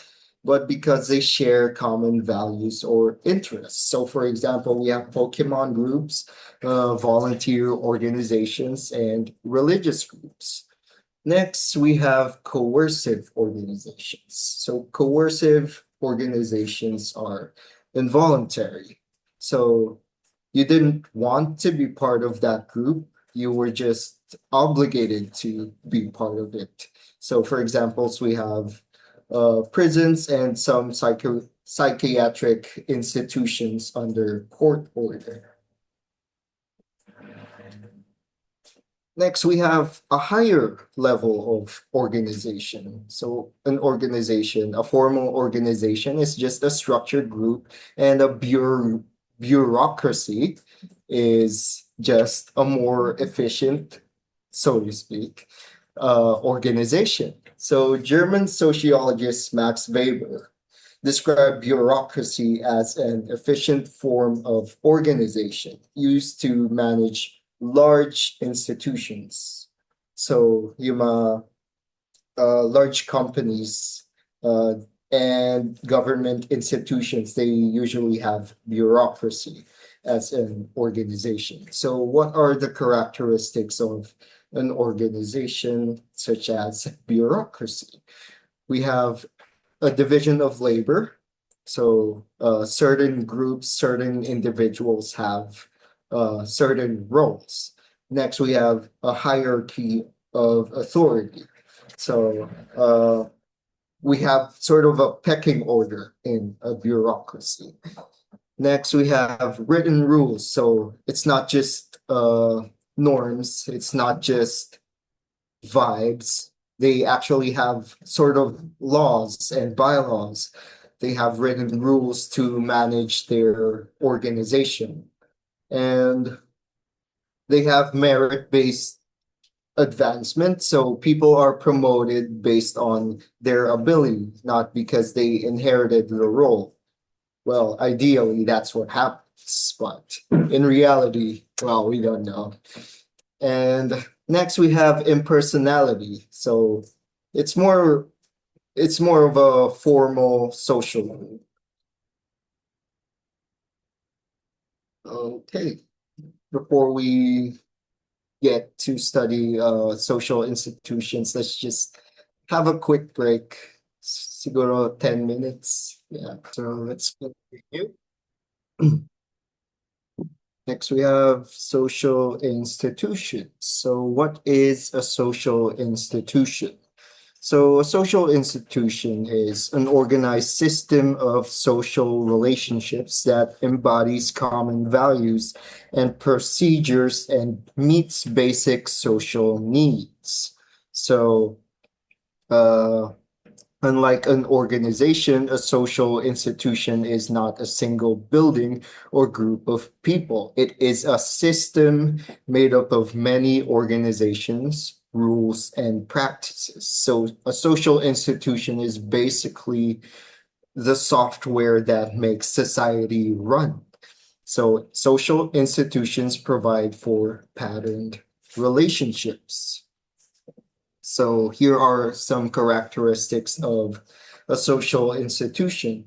but because they share common values or interests. So, for example, we have Pokemon groups, volunteer organizations, and religious groups. Next, we have coercive organizations. So coercive organizations are involuntary. So you didn't want to be part of that group. You were just obligated to be part of it. So for examples, we have prisons and some psychiatric institutions under court order. Next, we have a higher level of organization. So an organization, a formal organization is just a structured group, and a bureaucracy is just a more efficient, so to speak, organization. So German sociologist Max Weber described bureaucracy as an efficient form of organization used to manage large institutions. So large companies uh, and government institutions, they usually have bureaucracy as an organization. So what are the characteristics of an organization such as bureaucracy? We have a division of labor. So certain groups, certain individuals have certain roles. Next, we have a hierarchy of authority. So we have sort of a pecking order in a bureaucracy. Next, we have written rules. So it's not just norms, it's not just vibes. They actually have sort of laws and bylaws. They have written rules to manage their organization. And they have merit-based advancement. So people are promoted based on their ability, not because they inherited the role. Well, ideally, that's what happens, but in reality, well, we don't know. And next we have impersonality. So it's more of a formal social group. Okay, before we get to study social institutions, let's just have a quick break. Siguro 10 minutes. Yeah, so let's continue. Next, we have social institutions. So what is a social institution? So a social institution is an organized system of social relationships that embodies common values and procedures and meets basic social needs. So uh, unlike an organization, a social institution is not a single building or group of people. It is a system made up of many organizations, rules, and practices. So a social institution is basically the software that makes society run. So social institutions provide for patterned relationships. So here are some characteristics of a social institution.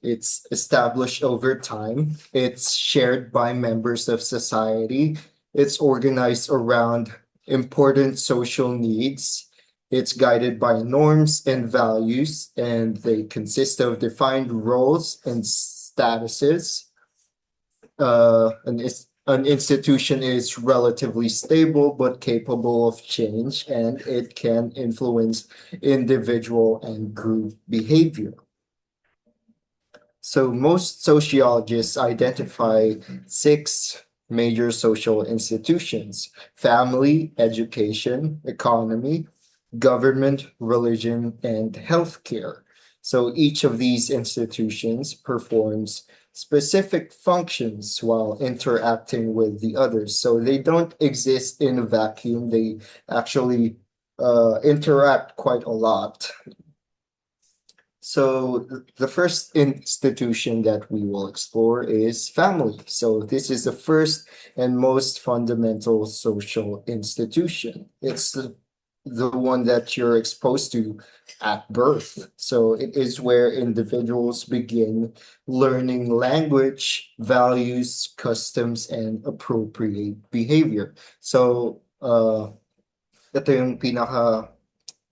It's established over time. It's shared by members of society. It's organized around important social needs. It's guided by norms and values, and they consist of defined roles and statuses. An institution is relatively stable but capable of change, and it can influence individual and group behavior. So most sociologists identify 6 major social institutions: family, education, economy, government, religion, and healthcare. So each of these institutions performs specific functions while interacting with the others. So they don't exist in a vacuum. They actually interact quite a lot. So the first institution that we will explore is family. So this is the first and most fundamental social institution. It's the one that you're exposed to at birth. So it is where individuals begin learning language, values, customs, and appropriate behavior. So ito yung pinaka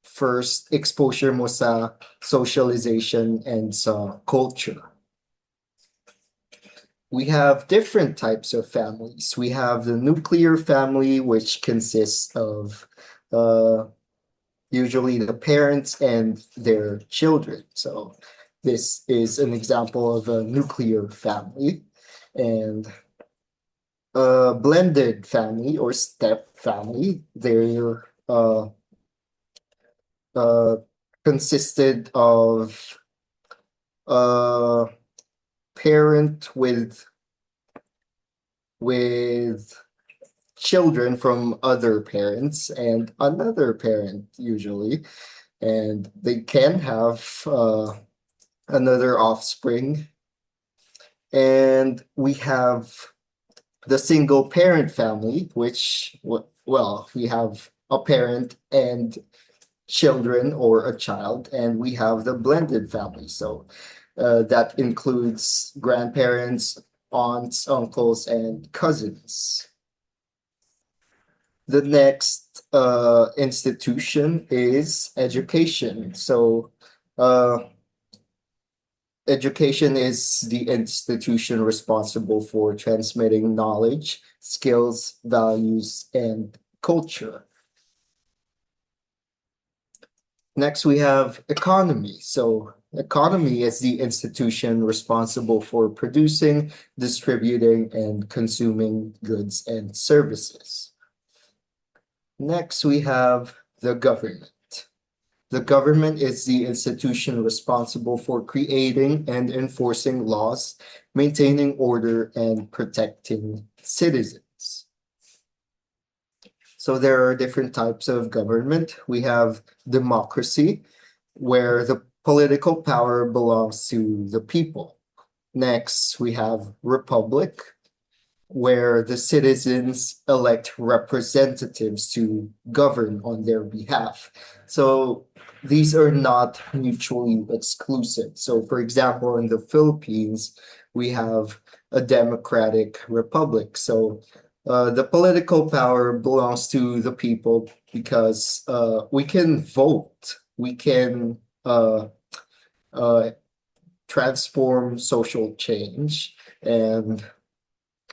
first exposure mo sa socialization and sa culture. We have different types of families. We have the nuclear family, which consists of usually the parents and their children. So this is an example of a nuclear family. And blended family or step family. They're uh, consisted of a parent with children from other parents and another parent usually, and they can have another offspring. And we have the single parent family, which, well, we have a parent and children or a child, and we have the blended family. So that includes grandparents, aunts, uncles, and cousins. The next institution is education. So education is the institution responsible for transmitting knowledge, skills, values, and culture. Next, we have economy. So economy is the institution responsible for producing, distributing, and consuming goods and services. Next, we have the government. The government is the institution responsible for creating and enforcing laws, maintaining order, and protecting citizens. So there are different types of government. We have democracy, where the political power belongs to the people. Next, we have republic, where the citizens elect representatives to govern on their behalf. So these are not mutually exclusive. So, for example, in the Philippines, we have a democratic republic. So the political power belongs to the people because we can vote, we can transform social change, and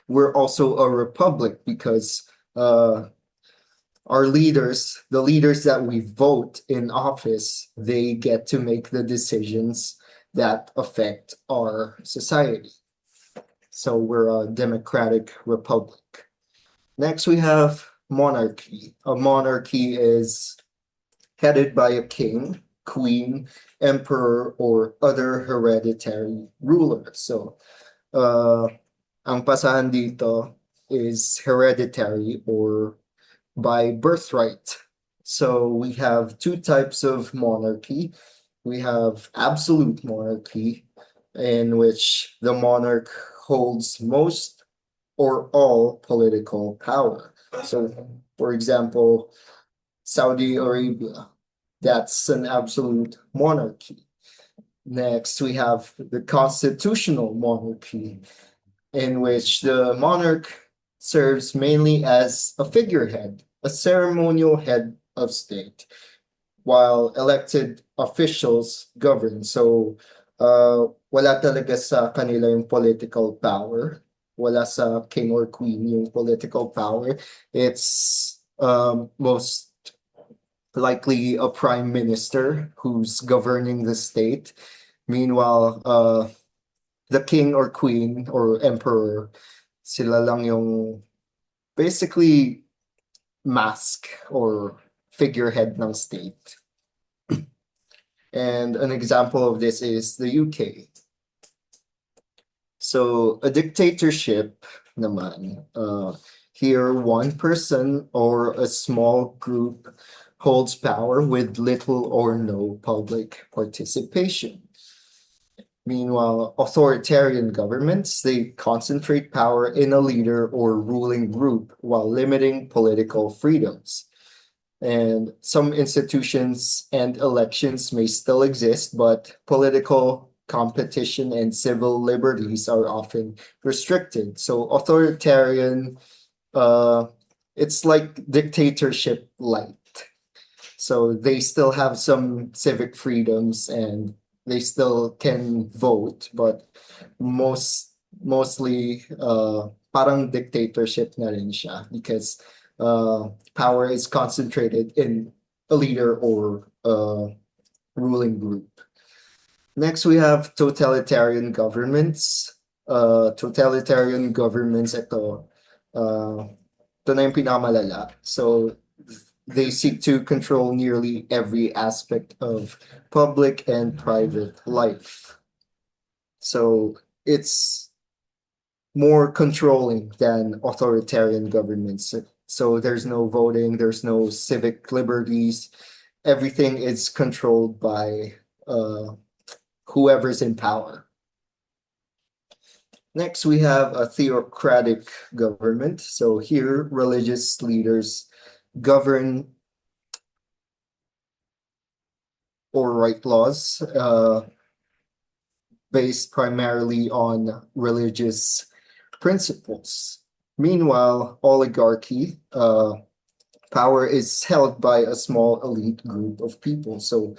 we're also a republic because our leaders, the leaders that we vote in office, they get to make the decisions that affect our society. So we're a democratic republic. Next, we have monarchy. A monarchy is headed by a king, queen, emperor, or other hereditary ruler. So, ang pasahan dito is hereditary or by birthright. So we have two types of monarchy. We have absolute monarchy, in which the monarch holds most or all political power. So, for example, Saudi Arabia, that's an absolute monarchy. Next, we have the constitutional monarchy, in which the monarch serves mainly as a figurehead, a ceremonial head of state, while elected officials govern. So, wala talaga sa kanila yung political power. Wala sa king or queen yung political power. It's most likely a prime minister who's governing the state. Meanwhile, the king or queen or emperor, sila lang yung basically mask or figurehead ng state. And an example of this is the UK. So a dictatorship naman, here one person or a small group holds power with little or no public participation. Meanwhile, authoritarian governments, they concentrate power in a leader or ruling group while limiting political freedoms. And some institutions and elections may still exist, but political competition and civil liberties are often restricted. So authoritarian, it's like dictatorship light. So they still have some civic freedoms and they still can vote, but mostly parang dictatorship na rin siya because power is concentrated in a leader or a ruling group. Next, we have totalitarian governments. Totalitarian governments, ito, Ito na yung pinakamalala. So they seek to control nearly every aspect of public and private life. So it's more controlling than authoritarian governments. So there's no voting, there's no civic liberties. Everything is controlled by whoever's in power. Next, we have a theocratic government. So here, religious leaders govern or write laws based primarily on religious principles. Meanwhile, oligarchy, power is held by a small elite group of people. So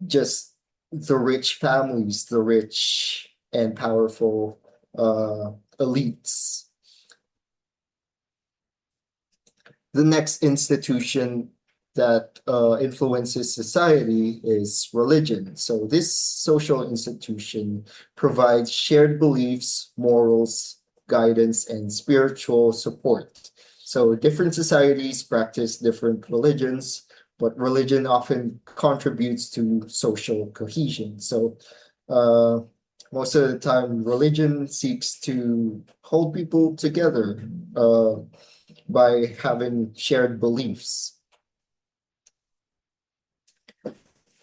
just the rich families, the rich and powerful elites. The next institution that influences society is religion. So this social institution provides shared beliefs, morals, guidance, and spiritual support. So different societies practice different religions, but religion often contributes to social cohesion. So most of the time, religion seeks to hold people together by having shared beliefs.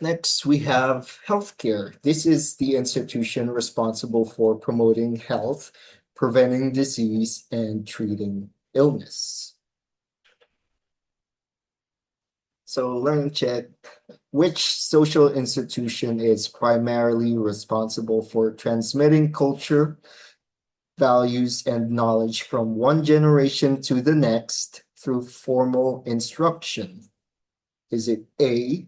Next, we have healthcare. This is the institution responsible for promoting health, preventing disease, and treating illness. So learn check. Which social institution is primarily responsible for transmitting culture, values, and knowledge from one generation to the next through formal instruction? Is it A,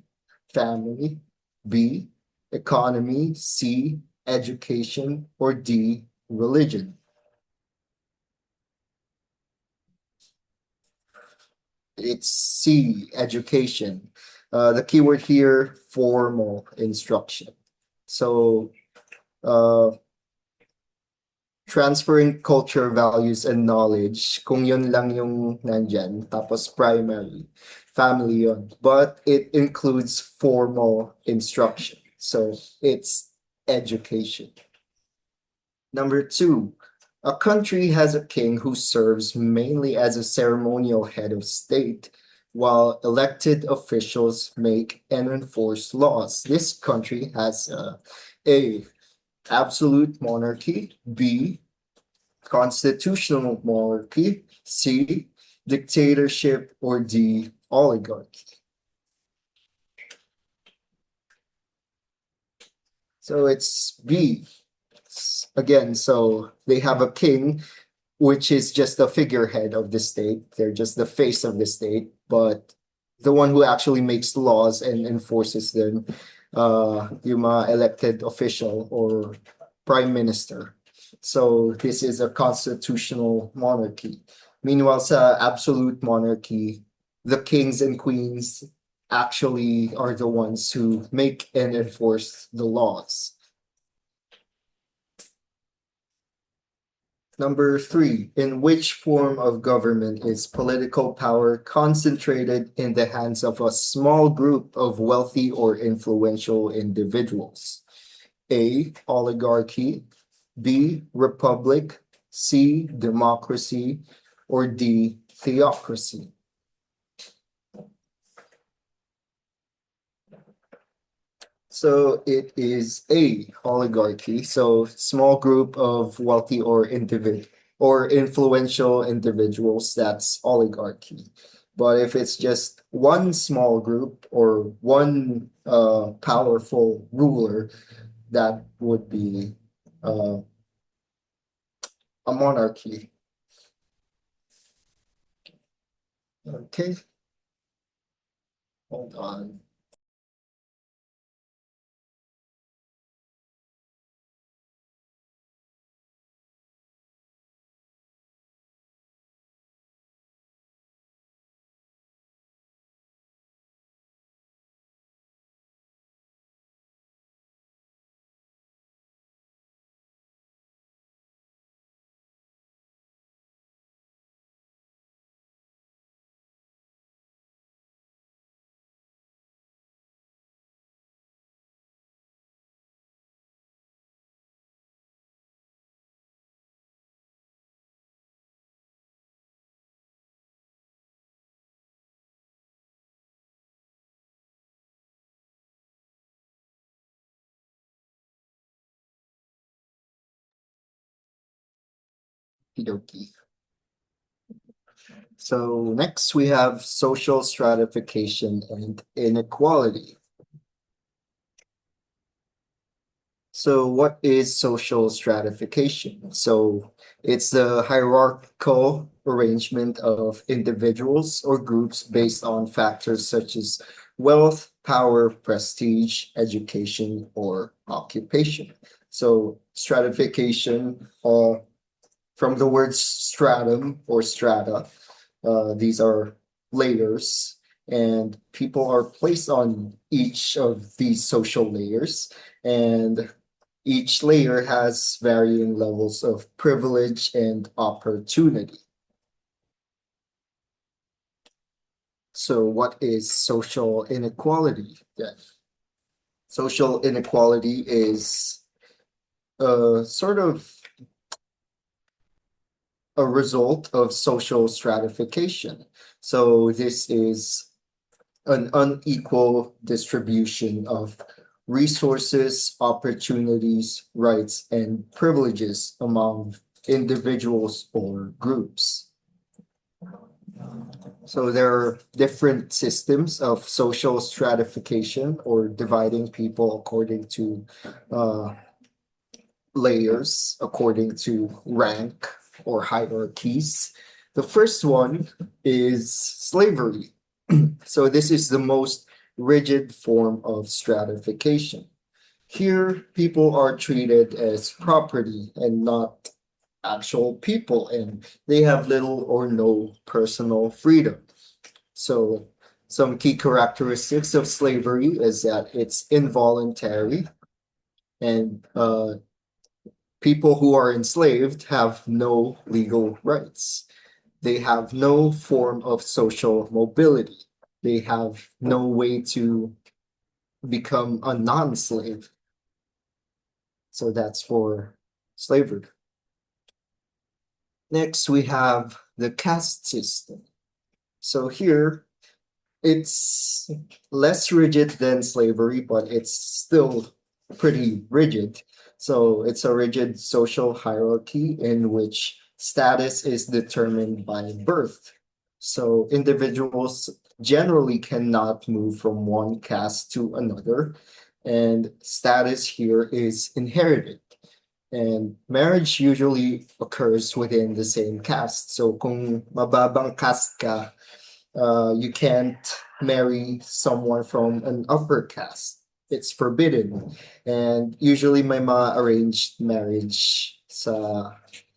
family, B, economy, C, education, or D, religion? It's C, education. The keyword here, formal instruction. So transferring culture, values, and knowledge, kung yun lang yung nandyan, tapos primary, family yun. But it includes formal instruction. So it's education. Number 2, a country has a king who serves mainly as a ceremonial head of state, while elected officials make and enforce laws. This country has A, absolute monarchy, B, constitutional monarchy, C, dictatorship, or D, oligarchy. So it's B. Again, so they have a king, which is just the figurehead of the state. They're just the face of the state, but the one who actually makes laws and enforces them, yung mga elected official or prime minister. So this is a constitutional monarchy. Meanwhile, sa absolute monarchy, the kings and queens actually are the ones who make and enforce the laws. Number 3, in which form of government is political power concentrated in the hands of a small group of wealthy or influential individuals? A, oligarchy, B, republic, C, democracy, or D, theocracy? So it is A, oligarchy. So small group of wealthy or influential individuals, that's oligarchy. But if it's just one small group or one powerful ruler, that would be a monarchy. Okay. Hold on. Okie. So next we have social stratification and inequality. So what is social stratification? So it's the hierarchical arrangement of individuals or groups based on factors such as wealth, power, prestige, education, or occupation. So stratification, from the word stratum or strata, these are layers, and people are placed on each of these social layers, and each layer has varying levels of privilege and opportunity. So what is social inequality then? Social inequality is sort of a result of social stratification. So this is an unequal distribution of resources, opportunities, rights, and privileges among individuals or groups. So there are different systems of social stratification or dividing people according to layers, according to rank or hierarchies. The first one is slavery. So this is the most rigid form of stratification. Here, people are treated as property and not actual people, and they have little or no personal freedom. So some key characteristics of slavery is that it's involuntary, and people who are enslaved have no legal rights. They have no form of social mobility. They have no way to become a non-slave. So that's for slavery. Next, we have the caste system. So here, it's less rigid than slavery, but it's still pretty rigid. So it's a rigid social hierarchy in which status is determined by birth. So individuals generally cannot move from one caste to another, and status here is inherited. And marriage usually occurs within the same caste. So kung mababang caste ka, you can't marry someone from an upper caste. It's forbidden. And usually may mga arranged marriage sa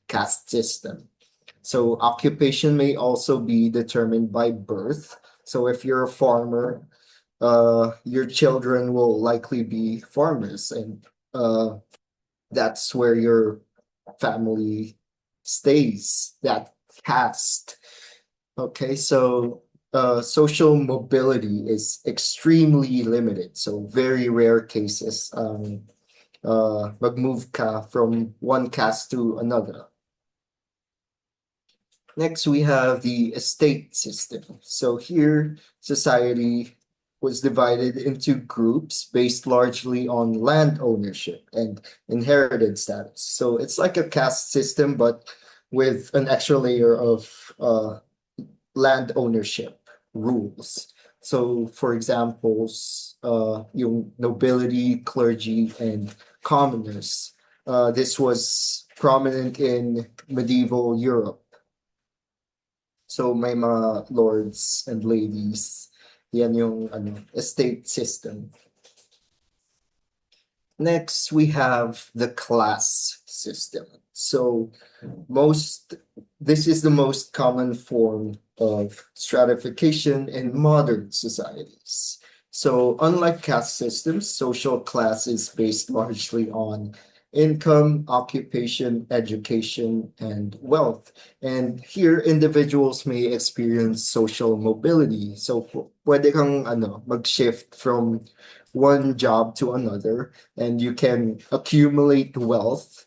caste system. So occupation may also be determined by birth. So if you're a farmer, your children will likely be farmers, and that's where your family stays, that caste. Okay, so social mobility is extremely limited. So very rare cases, mag-move ka from one caste to another. Next, we have the estate system. So here, society was divided into groups based largely on land ownership and inherited status. So it's like a caste system, but with an extra layer of land ownership rules. So, for examples, yung nobility, clergy, and commoners. This was prominent in medieval Europe. So may mga lords and ladies, yan yung estate system. Next, we have the class system. So this is the most common form of stratification in modern societies. So unlike caste systems, social class is based largely on income, occupation, education, and wealth. And here, individuals may experience social mobility. So pwede kang mag-shift from one job to another, and you can accumulate wealth.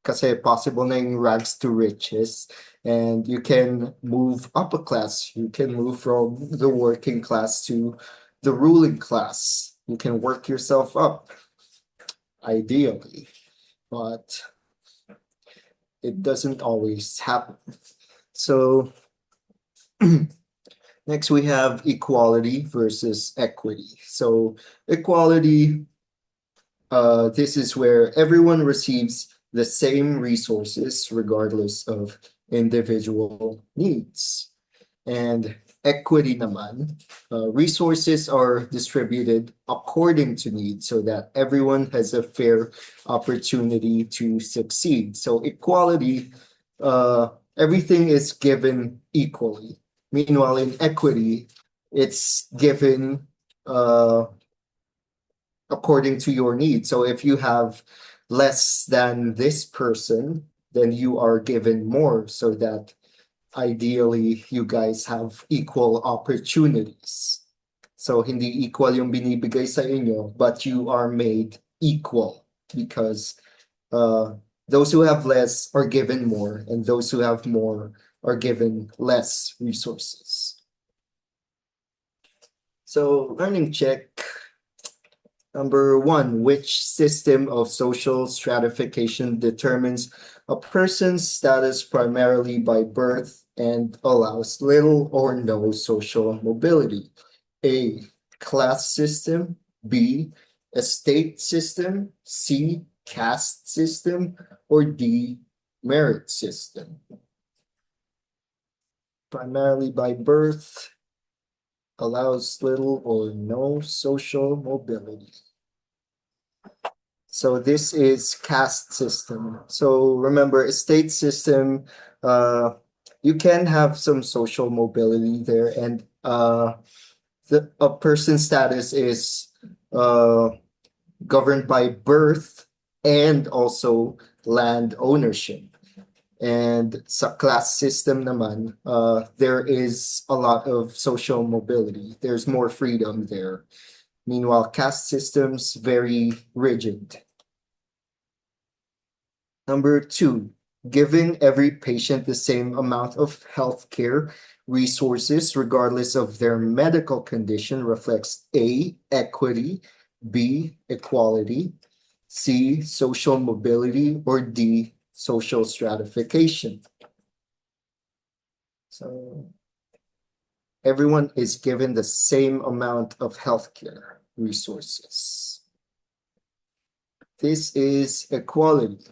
Kasi possible na yung rags to riches, and you can move up a class. You can move from the working class to the ruling class. You can work yourself up, ideally. But it doesn't always happen. So next we have equality versus equity. So equality, this is where everyone receives the same resources regardless of individual needs. And equity naman, resources are distributed according to need so that everyone has a fair opportunity to succeed. So equality, everything is given equally. Meanwhile, in equity, it's given according to your needs. So if you have less than this person, then you are given more so that ideally you guys have equal opportunities. So hindi equal yung binibigay sa inyo, but you are made equal because those who have less are given more, and those who have more are given less resources. So learning check. Number one, which system of social stratification determines a person's status primarily by birth and allows little or no social mobility? A, class system. B, estate system. C, caste system. Or D, merit system. Primarily by birth, allows little or no social mobility. So this is caste system. So remember, estate system, you can have some social mobility there, and a person's status is governed by birth and also land ownership. And sa class system naman, there is a lot of social mobility. There's more freedom there. Meanwhile, caste systems very rigid. Number two, giving every patient the same amount of healthcare resources regardless of their medical condition reflects A, equity, B, equality, C, social mobility, or D, social stratification. So everyone is given the same amount of healthcare resources. This is equality.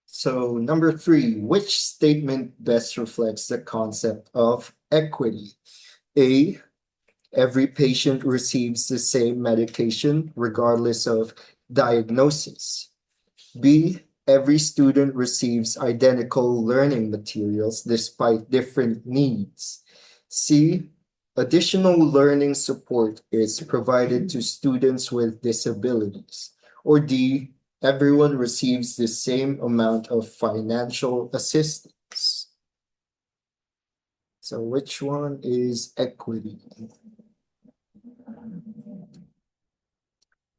So number three, which statement best reflects the concept of equity? A, every patient receives the same medication regardless of diagnosis. B, every student receives identical learning materials despite different needs. C, additional learning support is provided to students with disabilities. Or D, everyone receives the same amount of financial assistance. So which one is equity?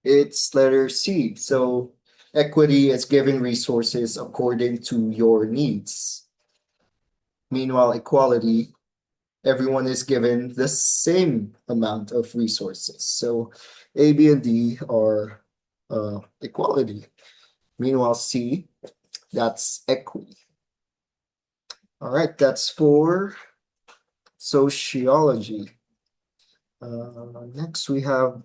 It's letter C. So equity is giving resources according to your needs. Meanwhile, equality, everyone is given the same amount of resources. So A, B, and D are equality. Meanwhile, C, that's equity. All right, that's for sociology. Next, we have